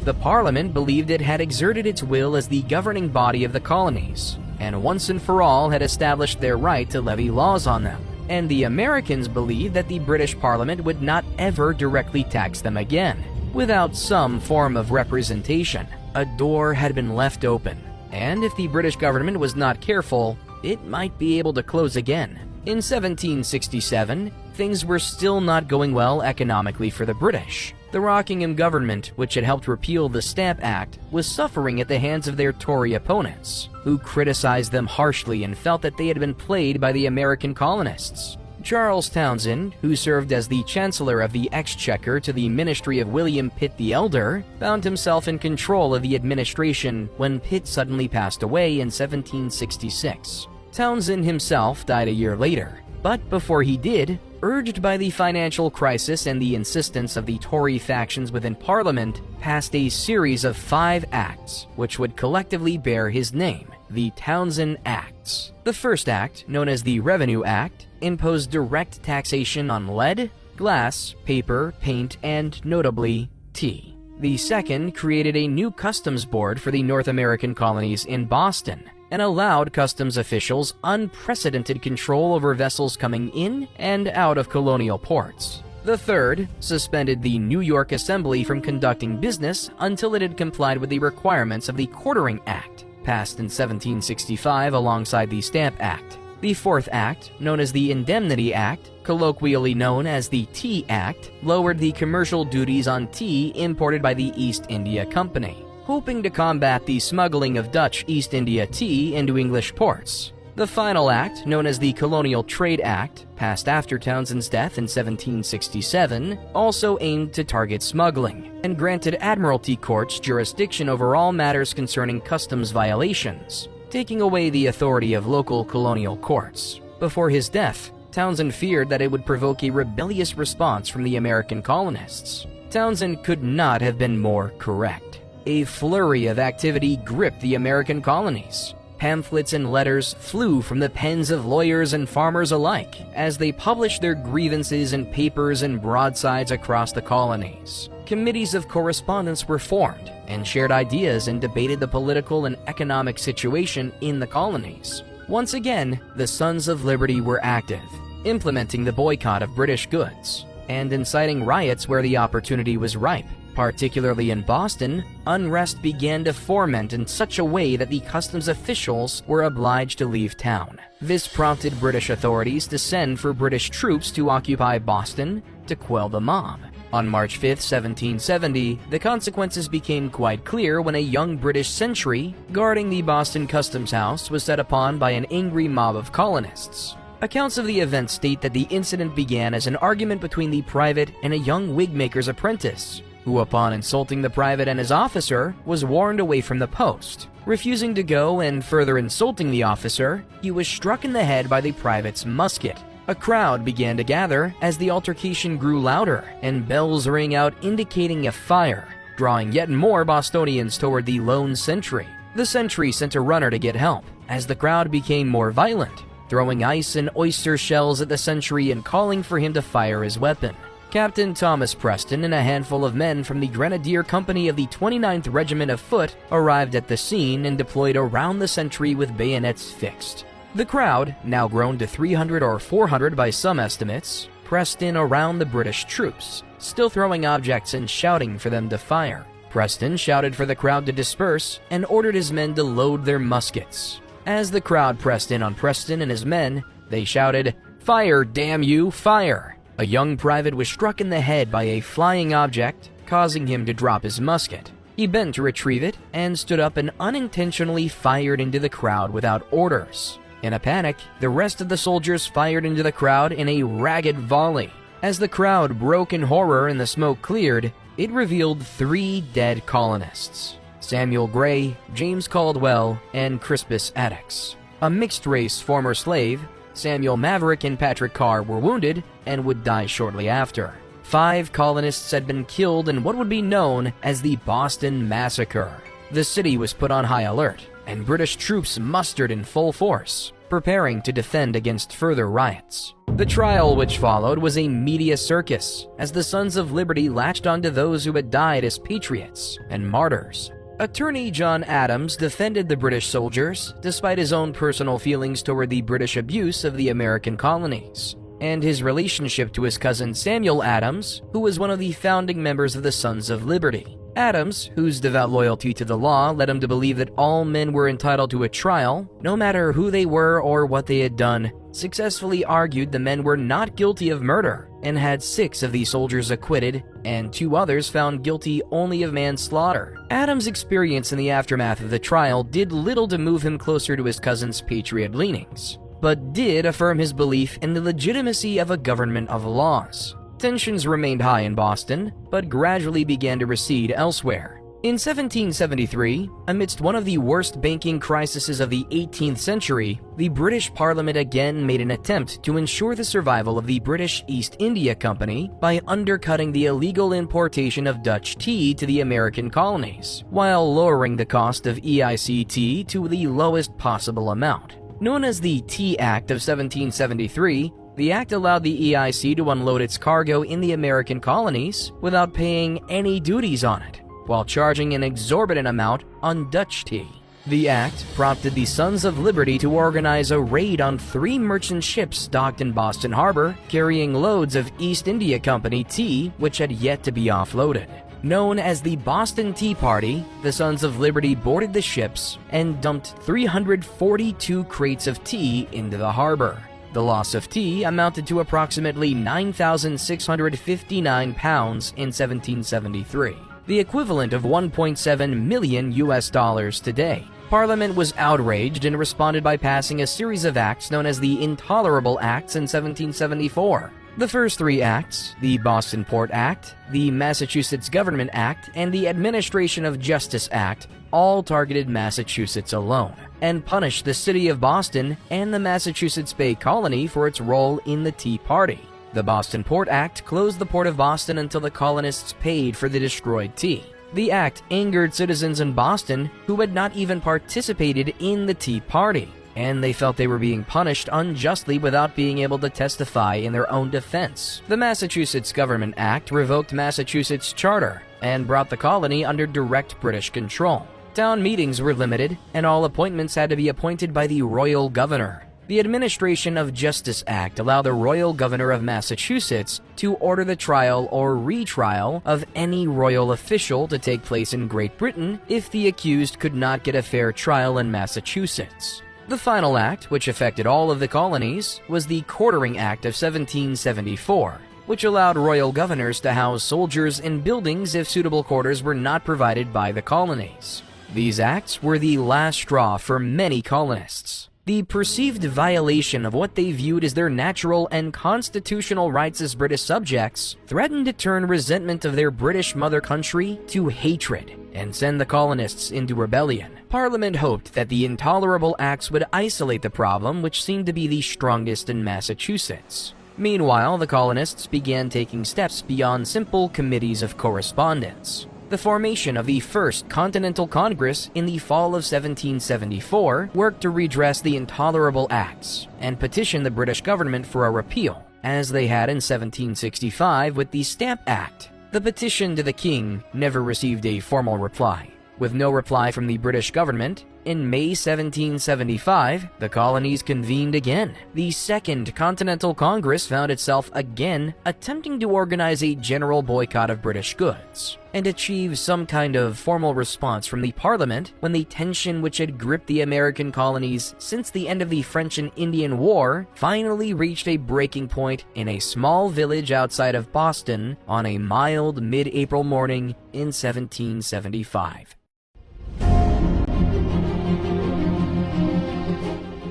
The Parliament believed it had exerted its will as the governing body of the colonies, and once and for all had established their right to levy laws on them. And the Americans believed that the British Parliament would not ever directly tax them again. Without some form of representation, a door had been left open, and if the British government was not careful, it might be able to close again. In 1767, things were still not going well economically for the British. The Rockingham government, which had helped repeal the Stamp Act, was suffering at the hands of their Tory opponents, who criticized them harshly and felt that they had been played by the American colonists. Charles Townshend, who served as the Chancellor of the Exchequer to the ministry of William Pitt the Elder, found himself in control of the administration when Pitt suddenly passed away in 1766. Townshend himself died a year later, but before he did, urged by the financial crisis and the insistence of the Tory factions within Parliament, passed a series of 5 acts which would collectively bear his name, the Townshend Acts. The first act, known as the Revenue Act, imposed direct taxation on lead, glass, paper, paint, and, notably, tea. The second created a new customs board for the North American colonies in Boston, and allowed customs officials unprecedented control over vessels coming in and out of colonial ports. The third suspended the New York Assembly from conducting business until it had complied with the requirements of the Quartering Act, passed in 1765 alongside the Stamp Act. The fourth act, known as the Indemnity Act, colloquially known as the Tea Act, lowered the commercial duties on tea imported by the East India Company, hoping to combat the smuggling of Dutch East India tea into English ports. The final act, known as the Colonial Trade Act, passed after Townshend's death in 1767, also aimed to target smuggling, and granted admiralty courts jurisdiction over all matters concerning customs violations, taking away the authority of local colonial courts. Before his death, Townshend feared that it would provoke a rebellious response from the American colonists. Townshend could not have been more correct. A flurry of activity gripped the American colonies. Pamphlets and letters flew from the pens of lawyers and farmers alike as they published their grievances in papers and broadsides across the colonies. Committees of correspondence were formed and shared ideas and debated the political and economic situation in the colonies. Once again, the Sons of Liberty were active, implementing the boycott of British goods and inciting riots where the opportunity was ripe. Particularly in Boston, unrest began to foment in such a way that the customs officials were obliged to leave town. This prompted British authorities to send for British troops to occupy Boston to quell the mob. On March 5, 1770, the consequences became quite clear when a young British sentry guarding the Boston Customs House was set upon by an angry mob of colonists. Accounts of the event state that the incident began as an argument between the private and a young wigmaker's apprentice, who upon insulting the private and his officer, was warned away from the post. Refusing to go and further insulting the officer, he was struck in the head by the private's musket. A crowd began to gather as the altercation grew louder, and bells rang out indicating a fire, drawing yet more Bostonians toward the lone sentry. The sentry sent a runner to get help, as the crowd became more violent, throwing ice and oyster shells at the sentry and calling for him to fire his weapon. Captain Thomas Preston and a handful of men from the Grenadier Company of the 29th Regiment of Foot arrived at the scene and deployed around the sentry with bayonets fixed. The crowd, now grown to 300 or 400 by some estimates, pressed in around the British troops, still throwing objects and shouting for them to fire. Preston shouted for the crowd to disperse and ordered his men to load their muskets. As the crowd pressed in on Preston and his men, they shouted, "Fire, damn you, fire!" A young private was struck in the head by a flying object, causing him to drop his musket. He bent to retrieve it and stood up and unintentionally fired into the crowd without orders. In a panic, the rest of the soldiers fired into the crowd in a ragged volley. As the crowd broke in horror and the smoke cleared, it revealed 3 dead colonists: Samuel Gray, James Caldwell, and Crispus Attucks. A mixed-race former slave, Samuel Maverick and Patrick Carr, were wounded and would die shortly after. 5 colonists had been killed in what would be known as the Boston Massacre. The city was put on high alert, and British troops mustered in full force, preparing to defend against further riots. The trial which followed was a media circus, as the Sons of Liberty latched onto those who had died as patriots and martyrs. Attorney John Adams defended the British soldiers despite his own personal feelings toward the British abuse of the American colonies, and his relationship to his cousin Samuel Adams, who was one of the founding members of the Sons of Liberty. Adams, whose devout loyalty to the law led him to believe that all men were entitled to a trial, no matter who they were or what they had done, successfully argued the men were not guilty of murder and had 6 of the soldiers acquitted and 2 others found guilty only of manslaughter. Adams' experience in the aftermath of the trial did little to move him closer to his cousin's patriot leanings, but did affirm his belief in the legitimacy of a government of laws. Tensions remained high in Boston, but gradually began to recede elsewhere. In 1773, amidst one of the worst banking crises of the 18th century, the British Parliament again made an attempt to ensure the survival of the British East India Company by undercutting the illegal importation of Dutch tea to the American colonies, while lowering the cost of EIC tea to the lowest possible amount. Known as the Tea Act of 1773, the act allowed the EIC to unload its cargo in the American colonies without paying any duties on it, while charging an exorbitant amount on Dutch tea. The act prompted the Sons of Liberty to organize a raid on 3 merchant ships docked in Boston Harbor, carrying loads of East India Company tea which had yet to be offloaded. Known as the Boston Tea Party, the Sons of Liberty boarded the ships and dumped 342 crates of tea into the harbor. The loss of tea amounted to approximately 9,659 pounds in 1773, the equivalent of 1.7 million US dollars today. Parliament was outraged and responded by passing a series of acts known as the Intolerable Acts in 1774. The first 3 acts, the Boston Port Act, the Massachusetts Government Act, and the Administration of Justice Act, all targeted Massachusetts alone, and punished the city of Boston and the Massachusetts Bay Colony for its role in the Tea Party. The Boston Port Act closed the port of Boston until the colonists paid for the destroyed tea. The act angered citizens in Boston who had not even participated in the Tea Party, and they felt they were being punished unjustly without being able to testify in their own defense. The Massachusetts Government Act revoked Massachusetts' charter and brought the colony under direct British control. Town meetings were limited, and all appointments had to be appointed by the royal governor. The Administration of Justice Act allowed the royal governor of Massachusetts to order the trial or retrial of any royal official to take place in Great Britain if the accused could not get a fair trial in Massachusetts. The final act, which affected all of the colonies, was the Quartering Act of 1774, which allowed royal governors to house soldiers in buildings if suitable quarters were not provided by the colonies. These acts were the last straw for many colonists. The perceived violation of what they viewed as their natural and constitutional rights as British subjects threatened to turn resentment of their British mother country to hatred and send the colonists into rebellion. Parliament hoped that the Intolerable Acts would isolate the problem, which seemed to be the strongest in Massachusetts. Meanwhile, the colonists began taking steps beyond simple committees of correspondence. The formation of the First Continental Congress in the fall of 1774 worked to redress the Intolerable Acts and petition the British government for a repeal, as they had in 1765 with the Stamp Act. The petition to the king never received a formal reply. With no reply from the British government, In May 1775, the colonies convened again. The Second Continental Congress found itself again attempting to organize a general boycott of British goods, and achieve some kind of formal response from the Parliament when the tension which had gripped the American colonies since the end of the French and Indian War finally reached a breaking point in a small village outside of Boston on a mild mid-April morning in 1775.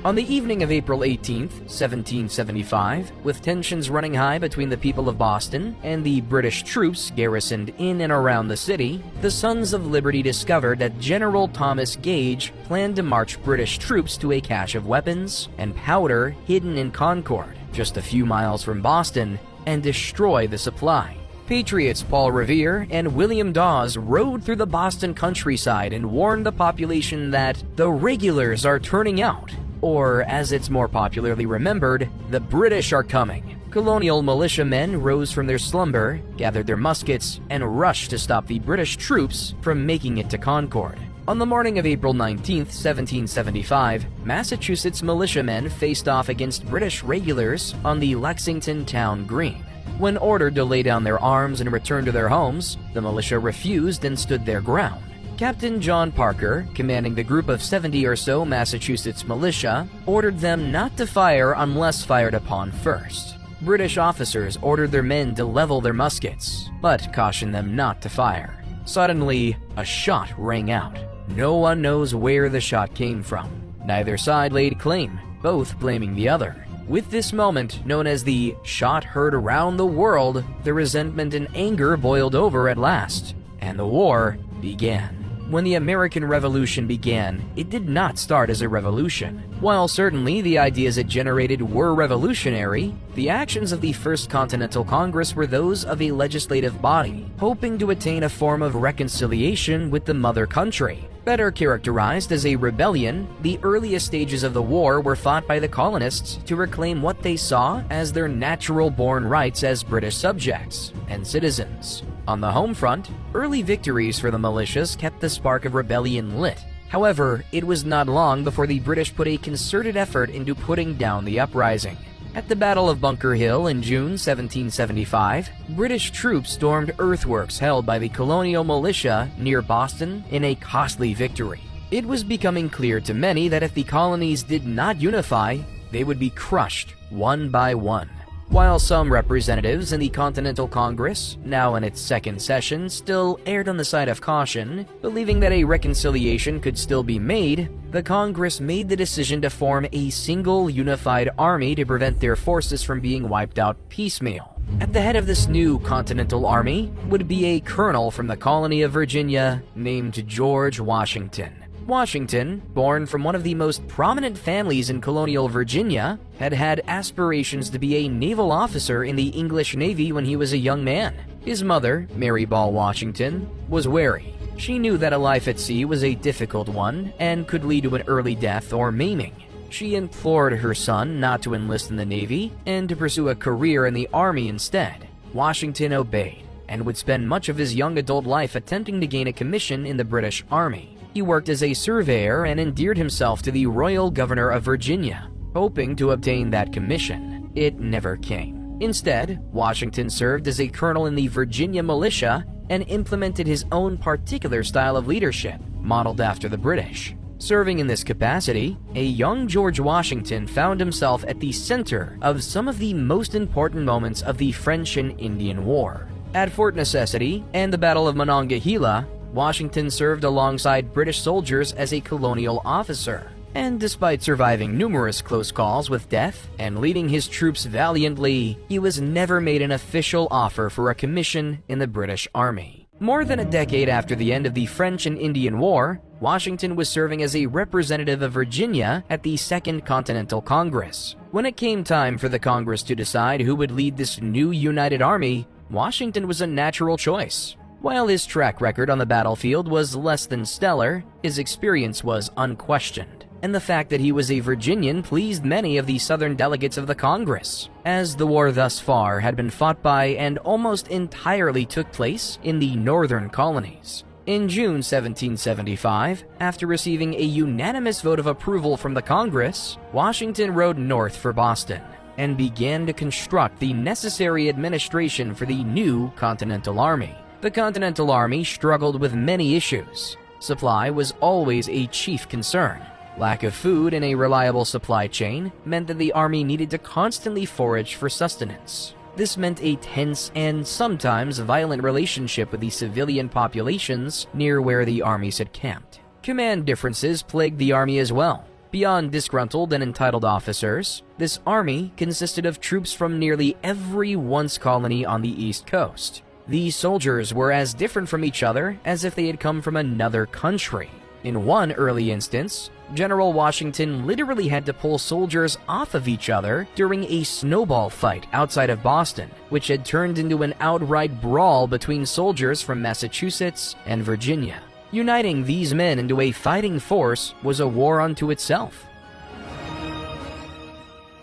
On the evening of April 18, 1775, with tensions running high between the people of Boston and the British troops garrisoned in and around the city, the Sons of Liberty discovered that General Thomas Gage planned to march British troops to a cache of weapons and powder hidden in Concord, just a few miles from Boston, and destroy the supply. Patriots Paul Revere and William Dawes rode through the Boston countryside and warned the population that the regulars are turning out. Or, as it's more popularly remembered, the British are coming. Colonial militiamen rose from their slumber, gathered their muskets, and rushed to stop the British troops from making it to Concord. On the morning of April 19, 1775, Massachusetts militiamen faced off against British regulars on the Lexington Town Green. When ordered to lay down their arms and return to their homes, the militia refused and stood their ground. Captain John Parker, commanding the group of 70 or so Massachusetts militia, ordered them not to fire unless fired upon first. British officers ordered their men to level their muskets, but cautioned them not to fire. Suddenly, a shot rang out. No one knows where the shot came from. Neither side laid claim, both blaming the other. With this moment, known as the shot heard around the world, the resentment and anger boiled over at last, and the war began. When the American Revolution began, it did not start as a revolution. While certainly the ideas it generated were revolutionary, the actions of the First Continental Congress were those of a legislative body, hoping to attain a form of reconciliation with the mother country. Better characterized as a rebellion, the earliest stages of the war were fought by the colonists to reclaim what they saw as their natural-born rights as British subjects and citizens. On the home front, early victories for the militias kept the spark of rebellion lit. However, it was not long before the British put a concerted effort into putting down the uprising. At the Battle of Bunker Hill in June 1775, British troops stormed earthworks held by the colonial militia near Boston in a costly victory. It was becoming clear to many that if the colonies did not unify, they would be crushed one by one. While some representatives in the Continental Congress, now in its second session, still erred on the side of caution, believing that a reconciliation could still be made, the Congress made the decision to form a single unified army to prevent their forces from being wiped out piecemeal. At the head of this new Continental Army would be a colonel from the colony of Virginia named George Washington. Washington, born from one of the most prominent families in colonial Virginia, had had aspirations to be a naval officer in the English Navy when he was a young man. His mother, Mary Ball Washington, was wary. She knew that a life at sea was a difficult one and could lead to an early death or maiming. She implored her son not to enlist in the Navy and to pursue a career in the Army instead. Washington obeyed and would spend much of his young adult life attempting to gain a commission in the British Army. He worked as a surveyor and endeared himself to the Royal Governor of Virginia, hoping to obtain that commission. It never came. Instead, Washington served as a colonel in the Virginia militia and implemented his own particular style of leadership, modeled after the British. Serving in this capacity, a young George Washington found himself at the center of some of the most important moments of the French and Indian War. At Fort Necessity and the Battle of Monongahela, Washington served alongside British soldiers as a colonial officer, and despite surviving numerous close calls with death and leading his troops valiantly, he was never made an official offer for a commission in the British Army. More than a decade after the end of the French and Indian War, Washington was serving as a representative of Virginia at the Second Continental Congress. When it came time for the Congress to decide who would lead this new united army, Washington was a natural choice. While his track record on the battlefield was less than stellar, his experience was unquestioned, and the fact that he was a Virginian pleased many of the Southern delegates of the Congress, as the war thus far had been fought by and almost entirely took place in the northern colonies. In June 1775, after receiving a unanimous vote of approval from the Congress, Washington rode north for Boston and began to construct the necessary administration for the new Continental Army. The Continental Army struggled with many issues. Supply was always a chief concern. Lack of food and a reliable supply chain meant that the army needed to constantly forage for sustenance. This meant a tense and sometimes violent relationship with the civilian populations near where the armies had camped. Command differences plagued the army as well. Beyond disgruntled and entitled officers, this army consisted of troops from nearly every once colony on the East Coast. These soldiers were as different from each other as if they had come from another country. In one early instance, General Washington literally had to pull soldiers off of each other during a snowball fight outside of Boston, which had turned into an outright brawl between soldiers from Massachusetts and Virginia. Uniting these men into a fighting force was a war unto itself.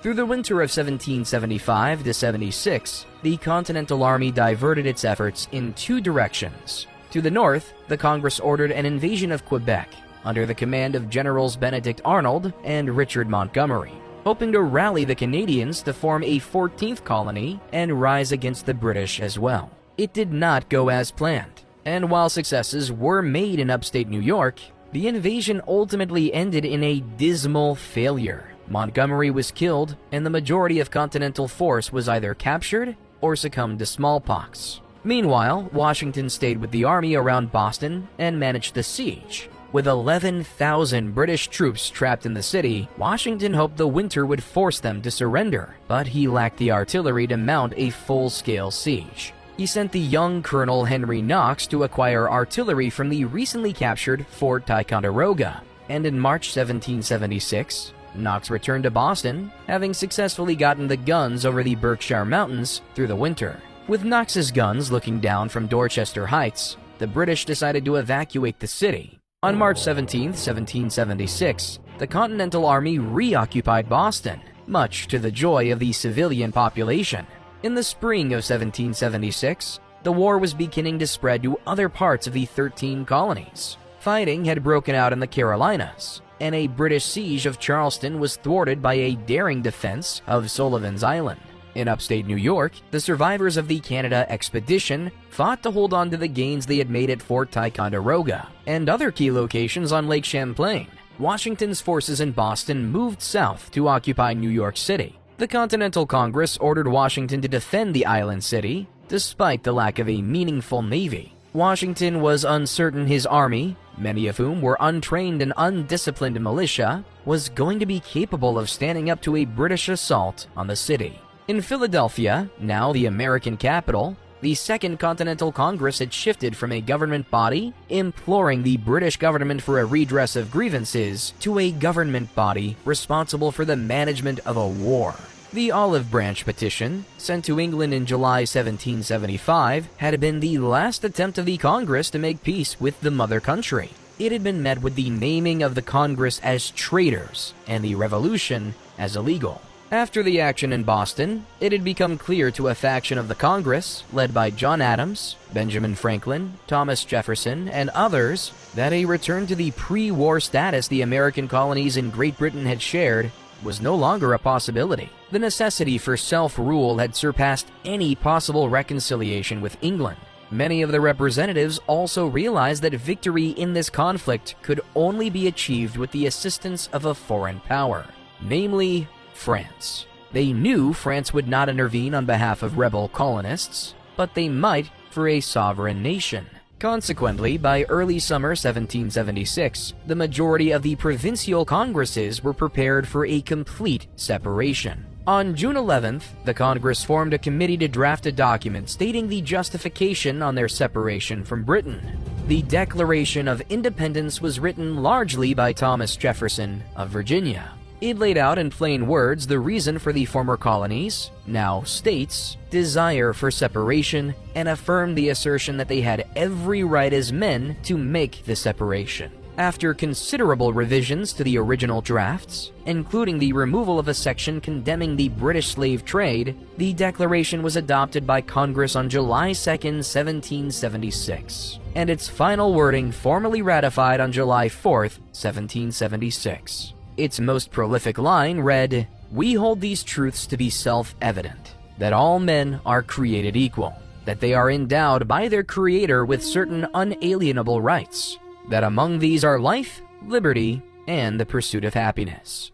Through the winter of 1775 to 76, the Continental Army diverted its efforts in two directions. To the north, the Congress ordered an invasion of Quebec under the command of Generals Benedict Arnold and Richard Montgomery, hoping to rally the Canadians to form a 14th colony and rise against the British as well. It did not go as planned, and while successes were made in upstate New York, the invasion ultimately ended in a dismal failure. Montgomery was killed, and the majority of Continental force was either captured or succumbed to smallpox. Meanwhile, Washington stayed with the army around Boston and managed the siege. With 11,000 British troops trapped in the city, Washington hoped the winter would force them to surrender, but he lacked the artillery to mount a full-scale siege. He sent the young Colonel Henry Knox to acquire artillery from the recently captured Fort Ticonderoga, and in March 1776, Knox returned to Boston, having successfully gotten the guns over the Berkshire Mountains through the winter. With Knox's guns looking down from Dorchester Heights, the British decided to evacuate the city. On March 17, 1776, the Continental Army reoccupied Boston, much to the joy of the civilian population. In the spring of 1776, the war was beginning to spread to other parts of the 13 colonies. Fighting had broken out in the Carolinas, and a British siege of Charleston was thwarted by a daring defense of Sullivan's Island. In upstate New York, the survivors of the Canada expedition fought to hold on to the gains they had made at Fort Ticonderoga and other key locations on Lake Champlain. Washington's forces in Boston moved south to occupy New York City. The Continental Congress ordered Washington to defend the island city, despite the lack of a meaningful navy. Washington was uncertain his army, many of whom were untrained and undisciplined militia, was going to be capable of standing up to a British assault on the city. In Philadelphia, now the American capital, the Second Continental Congress had shifted from a government body imploring the British government for a redress of grievances to a government body responsible for the management of a war. The Olive Branch Petition, sent to England in July 1775, had been the last attempt of the Congress to make peace with the mother country. It had been met with the naming of the Congress as traitors and the Revolution as illegal. After the action in Boston, it had become clear to a faction of the Congress, led by John Adams, Benjamin Franklin, Thomas Jefferson, and others, that a return to the pre-war status the American colonies in Great Britain had shared was no longer a possibility. The necessity for self-rule had surpassed any possible reconciliation with England. Many of the representatives also realized that victory in this conflict could only be achieved with the assistance of a foreign power, namely France. They knew France would not intervene on behalf of rebel colonists, but they might for a sovereign nation. Consequently, by early summer 1776, the majority of the provincial congresses were prepared for a complete separation. On June 11th, the Congress formed a committee to draft a document stating the justification on their separation from Britain. The Declaration of Independence was written largely by Thomas Jefferson of Virginia. It laid out in plain words the reason for the former colonies, now states, desire for separation, and affirmed the assertion that they had every right as men to make the separation. After considerable revisions to the original drafts, including the removal of a section condemning the British slave trade, the declaration was adopted by Congress on July 2, 1776, and its final wording formally ratified on July 4, 1776. Its most prolific line read, "We hold these truths to be self-evident, that all men are created equal, that they are endowed by their Creator with certain unalienable rights, that among these are life, liberty, and the pursuit of happiness."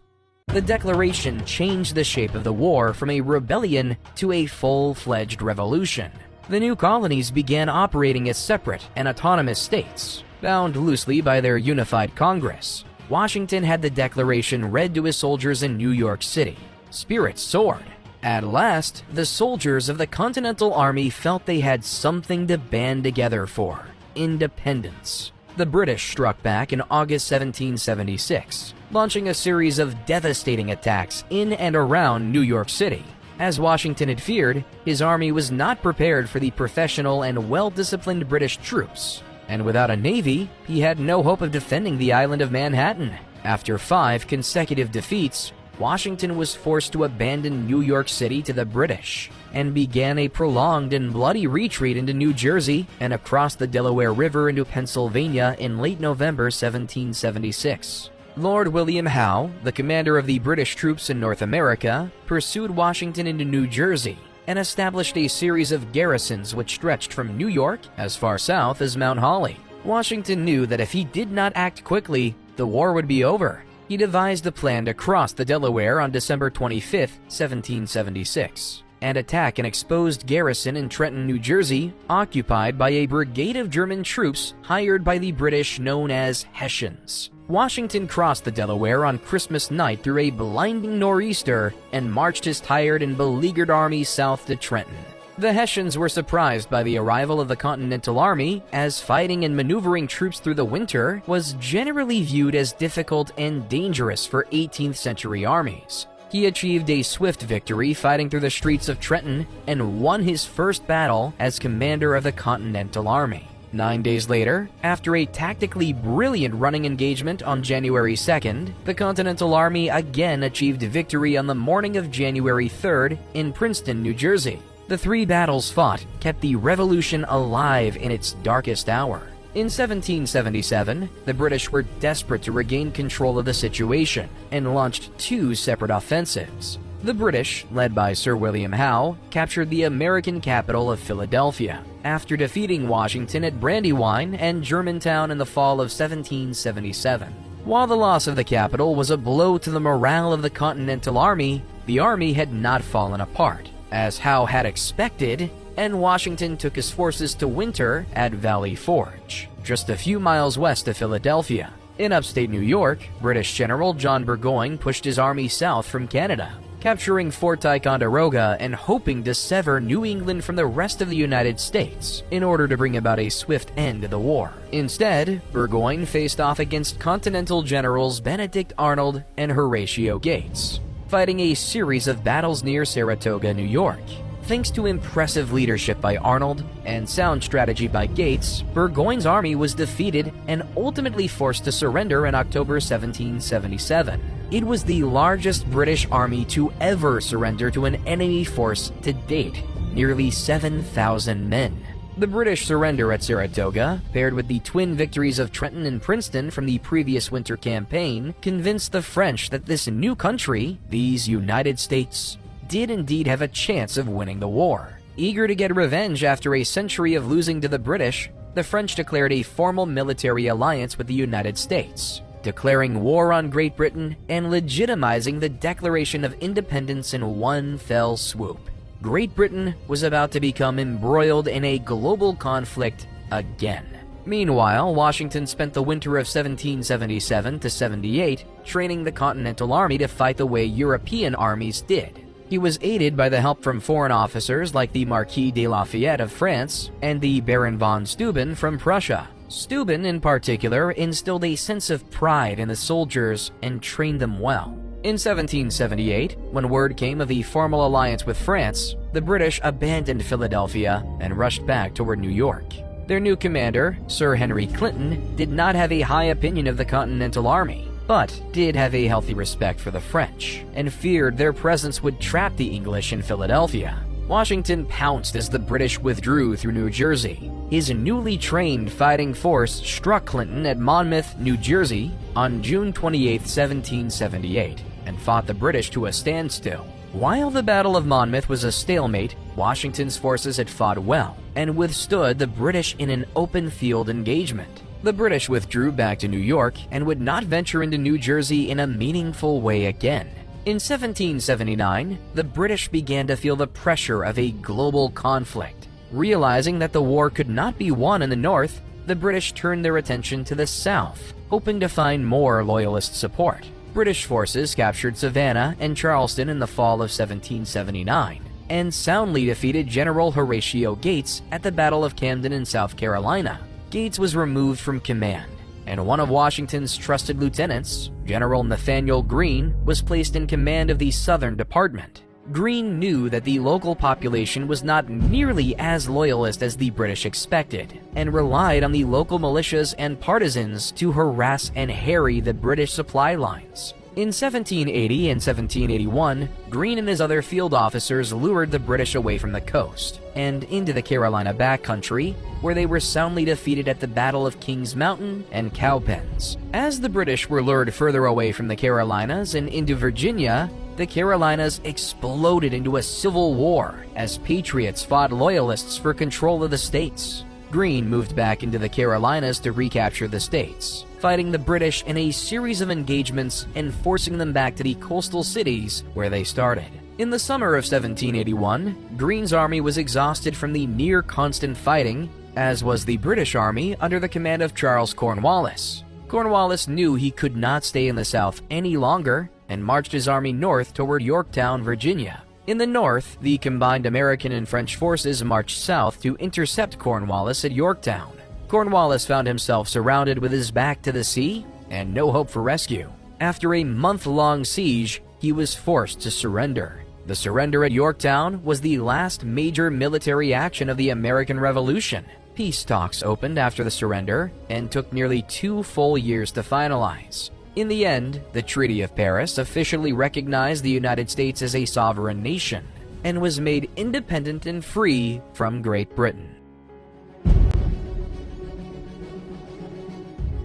The Declaration changed the shape of the war from a rebellion to a full-fledged revolution. The new colonies began operating as separate and autonomous states, bound loosely by their unified Congress. Washington had the Declaration read to his soldiers in New York City. Spirits soared. At last, the soldiers of the Continental Army felt they had something to band together for: independence. The British struck back in August 1776, launching a series of devastating attacks in and around New York City. As Washington had feared, his army was not prepared for the professional and well-disciplined British troops, and without a navy, he had no hope of defending the island of Manhattan. After 5 consecutive defeats, Washington was forced to abandon New York City to the British and began a prolonged and bloody retreat into New Jersey and across the Delaware River into Pennsylvania in late November 1776. Lord William Howe, the commander of the British troops in North America, pursued Washington into New Jersey and established a series of garrisons which stretched from New York as far south as Mount Holly. Washington knew that if he did not act quickly, the war would be over. He devised a plan to cross the Delaware on December 25, 1776, and attack an exposed garrison in Trenton, New Jersey, occupied by a brigade of German troops hired by the British known as Hessians. Washington crossed the Delaware on Christmas night through a blinding nor'easter and marched his tired and beleaguered army south to Trenton. The Hessians were surprised by the arrival of the Continental Army, as fighting and maneuvering troops through the winter was generally viewed as difficult and dangerous for 18th century armies. He achieved a swift victory fighting through the streets of Trenton and won his first battle as commander of the Continental Army. 9 days later, after a tactically brilliant running engagement on January 2nd, the Continental Army again achieved victory on the morning of January 3rd in Princeton, New Jersey. The 3 battles fought kept the Revolution alive in its darkest hour. In 1777, the British were desperate to regain control of the situation and launched 2 separate offensives. The British, led by Sir William Howe, captured the American capital of Philadelphia after defeating Washington at Brandywine and Germantown in the fall of 1777. While the loss of the capital was a blow to the morale of the Continental Army, the army had not fallen apart, as Howe had expected, and Washington took his forces to winter at Valley Forge, just a few miles west of Philadelphia. In upstate New York, British General John Burgoyne pushed his army south from Canada, capturing Fort Ticonderoga and hoping to sever New England from the rest of the United States in order to bring about a swift end to the war. Instead, Burgoyne faced off against Continental Generals Benedict Arnold and Horatio Gates, fighting a series of battles near Saratoga, New York. Thanks to impressive leadership by Arnold and sound strategy by Gates, Burgoyne's army was defeated and ultimately forced to surrender in October 1777. It was the largest British army to ever surrender to an enemy force to date, nearly 7,000 men. The British surrender at Saratoga, paired with the twin victories of Trenton and Princeton from the previous winter campaign, convinced the French that this new country, these United States, did indeed have a chance of winning the war. Eager to get revenge after a century of losing to the British, the French declared a formal military alliance with the United States, declaring war on Great Britain and legitimizing the Declaration of Independence in one fell swoop. Great Britain was about to become embroiled in a global conflict again. Meanwhile, Washington spent the winter of 1777 to 78 training the Continental Army to fight the way European armies did. He was aided by the help from foreign officers like the Marquis de Lafayette of France and the Baron von Steuben from Prussia. Steuben, in particular, instilled a sense of pride in the soldiers and trained them well. In 1778, when word came of a formal alliance with France, the British abandoned Philadelphia and rushed back toward New York. Their new commander, Sir Henry Clinton, did not have a high opinion of the Continental Army, but did have a healthy respect for the French, and feared their presence would trap the English in Philadelphia. Washington pounced as the British withdrew through New Jersey. His newly trained fighting force struck Clinton at Monmouth, New Jersey, on June 28, 1778, and fought the British to a standstill. While the Battle of Monmouth was a stalemate, Washington's forces had fought well and withstood the British in an open field engagement. The British withdrew back to New York and would not venture into New Jersey in a meaningful way again. In 1779, the British began to feel the pressure of a global conflict. Realizing that the war could not be won in the North, the British turned their attention to the South, hoping to find more Loyalist support. British forces captured Savannah and Charleston in the fall of 1779, and soundly defeated General Horatio Gates at the Battle of Camden in South Carolina. Gates was removed from command, and one of Washington's trusted lieutenants, General Nathaniel Greene, was placed in command of the Southern Department. Greene knew that the local population was not nearly as loyalist as the British expected, and relied on the local militias and partisans to harass and harry the British supply lines. In 1780 and 1781, Greene and his other field officers lured the British away from the coast and into the Carolina backcountry, where they were soundly defeated at the Battle of Kings Mountain and Cowpens. As the British were lured further away from the Carolinas and into Virginia, the Carolinas exploded into a civil war as patriots fought loyalists for control of the states. Greene moved back into the Carolinas to recapture the states, fighting the British in a series of engagements and forcing them back to the coastal cities where they started. In the summer of 1781, Greene's army was exhausted from the near-constant fighting, as was the British army under the command of Charles Cornwallis. Cornwallis knew he could not stay in the South any longer and marched his army north toward Yorktown, Virginia. In the north, the combined American and French forces marched south to intercept Cornwallis at Yorktown. Cornwallis found himself surrounded with his back to the sea and no hope for rescue. After a month-long siege, he was forced to surrender. The surrender at Yorktown was the last major military action of the American Revolution. Peace talks opened after the surrender and took nearly 2 full years to finalize. In the end, the Treaty of Paris officially recognized the United States as a sovereign nation and was made independent and free from Great Britain.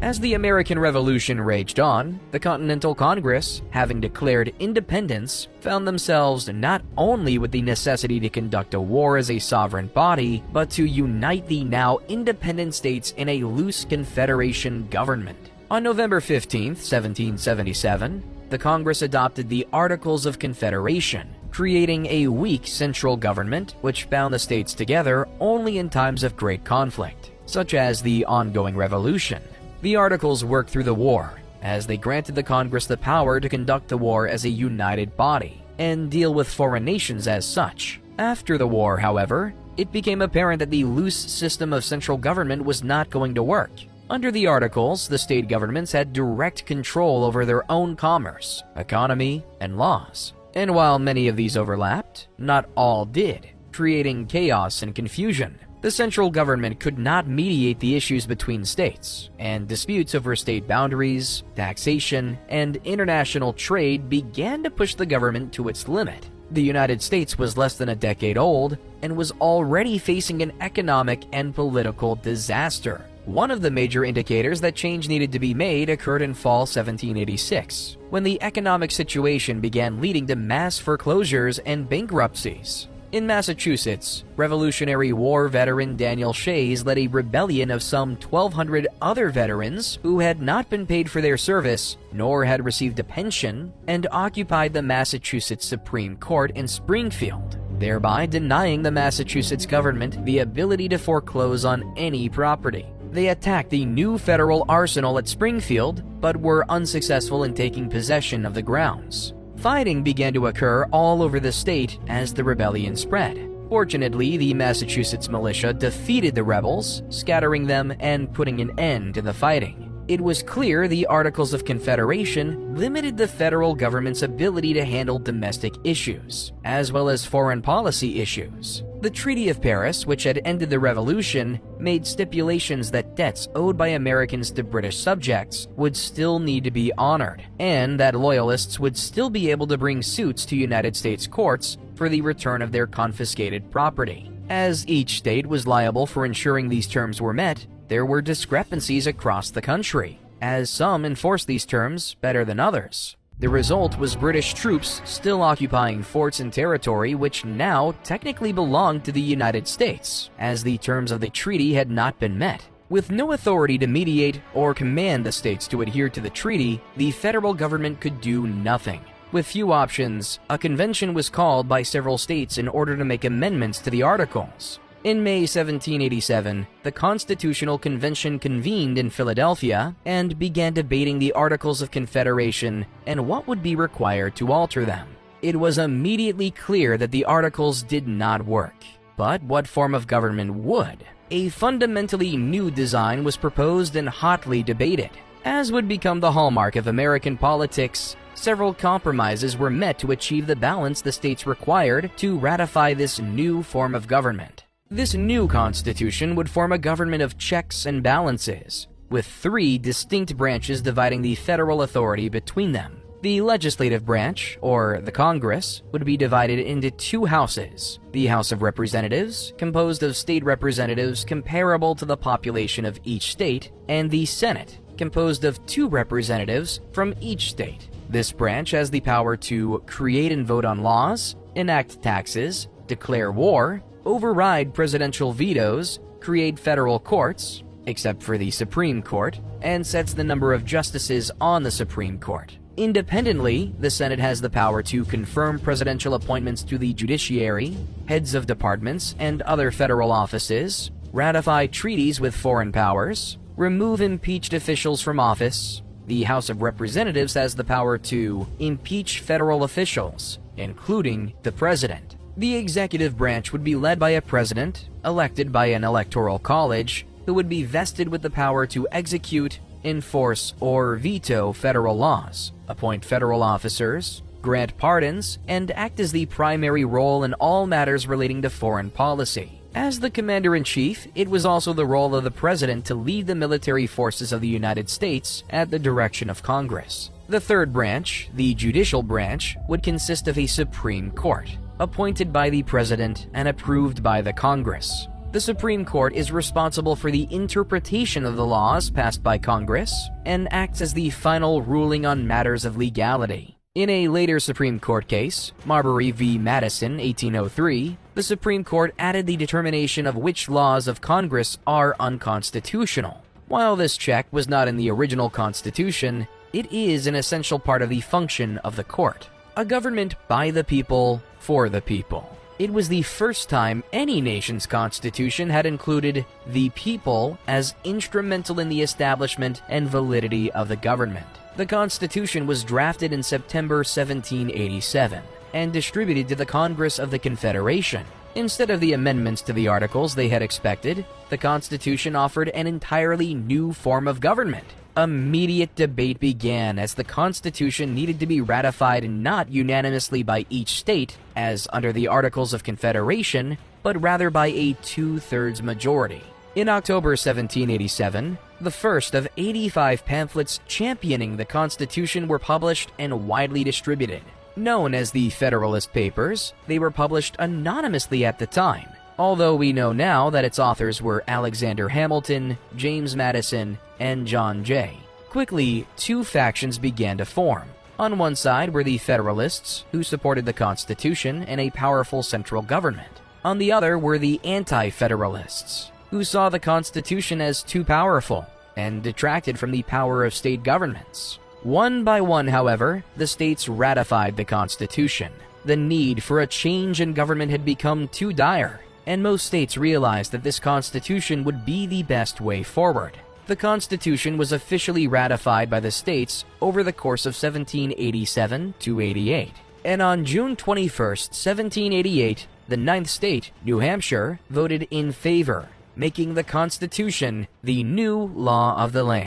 As the American Revolution raged on, the Continental Congress, having declared independence, found themselves not only with the necessity to conduct a war as a sovereign body, but to unite the now independent states in a loose confederation government. On November 15, 1777, the Congress adopted the Articles of Confederation, creating a weak central government which bound the states together only in times of great conflict, such as the ongoing Revolution. The Articles worked through the war, as they granted the Congress the power to conduct the war as a united body and deal with foreign nations as such. After the war, however, it became apparent that the loose system of central government was not going to work. Under the Articles, the state governments had direct control over their own commerce, economy, and laws. And while many of these overlapped, not all did, creating chaos and confusion. The central government could not mediate the issues between states, and disputes over state boundaries, taxation, and international trade began to push the government to its limit. The United States was less than a decade old and was already facing an economic and political disaster. One of the major indicators that change needed to be made occurred in fall 1786, when the economic situation began leading to mass foreclosures and bankruptcies. In Massachusetts, Revolutionary War veteran Daniel Shays led a rebellion of some 1,200 other veterans who had not been paid for their service nor had received a pension, and occupied the Massachusetts Supreme Court in Springfield, thereby denying the Massachusetts government the ability to foreclose on any property. They attacked the new federal arsenal at Springfield, but were unsuccessful in taking possession of the grounds. Fighting began to occur all over the state as the rebellion spread. Fortunately, the Massachusetts militia defeated the rebels, scattering them and putting an end to the fighting. It was clear the Articles of Confederation limited the federal government's ability to handle domestic issues, as well as foreign policy issues. The Treaty of Paris, which had ended the Revolution, made stipulations that debts owed by Americans to British subjects would still need to be honored, and that loyalists would still be able to bring suits to United States courts for the return of their confiscated property. As each state was liable for ensuring these terms were met, there were discrepancies across the country, as some enforced these terms better than others. The result was British troops still occupying forts and territory which now technically belonged to the United States, as the terms of the treaty had not been met. With no authority to mediate or command the states to adhere to the treaty, the federal government could do nothing. With few options, a convention was called by several states in order to make amendments to the Articles. In May 1787, the Constitutional Convention convened in Philadelphia and began debating the Articles of Confederation and what would be required to alter them. It was immediately clear that the Articles did not work. But what form of government would? A fundamentally new design was proposed and hotly debated. As would become the hallmark of American politics, several compromises were met to achieve the balance the states required to ratify this new form of government. This new constitution would form a government of checks and balances, with three distinct branches dividing the federal authority between them. The legislative branch, or the Congress, would be divided into two houses: the House of Representatives, composed of state representatives comparable to the population of each state, and the Senate, composed of two representatives from each state. This branch has the power to create and vote on laws, enact taxes, declare war, override presidential vetoes, create federal courts, except for the Supreme Court, and sets the number of justices on the Supreme Court. Independently, the Senate has the power to confirm presidential appointments to the judiciary, heads of departments and other federal offices, ratify treaties with foreign powers, remove impeached officials from office. The House of Representatives has the power to impeach federal officials, including the president. The executive branch would be led by a president, elected by an electoral college, who would be vested with the power to execute, enforce, or veto federal laws, appoint federal officers, grant pardons, and act as the primary role in all matters relating to foreign policy. As the commander-in-chief, it was also the role of the president to lead the military forces of the United States at the direction of Congress. The third branch, the judicial branch, would consist of a Supreme Court, appointed by the President and approved by the Congress. The Supreme Court is responsible for the interpretation of the laws passed by Congress and acts as the final ruling on matters of legality. In a later Supreme Court case, Marbury v. Madison, 1803, the Supreme Court added the determination of which laws of Congress are unconstitutional. While this check was not in the original Constitution, it is an essential part of the function of the court. A government by the people, for the people. It was the first time any nation's constitution had included the people as instrumental in the establishment and validity of the government. The Constitution was drafted in September 1787 and distributed to the Congress of the Confederation. Instead of the amendments to the Articles they had expected, the Constitution offered an entirely new form of government. Immediate debate began as the Constitution needed to be ratified not unanimously by each state, as under the Articles of Confederation, but rather by a 2/3 majority. In October 1787, the first of 85 pamphlets championing the Constitution were published and widely distributed. Known as the Federalist Papers, they were published anonymously at the time, although we know now that its authors were Alexander Hamilton, James Madison, and John Jay. Quickly, two factions began to form. On one side were the Federalists, who supported the Constitution and a powerful central government. On the other were the Anti-Federalists, who saw the Constitution as too powerful and detracted from the power of state governments. One by one, however, the states ratified the Constitution. The need for a change in government had become too dire, and most states realized that this Constitution would be the best way forward. The Constitution was officially ratified by the states over the course of 1787 to 88. And on June 21st, 1788, the ninth state, New Hampshire, voted in favor, making the Constitution the new law of the land.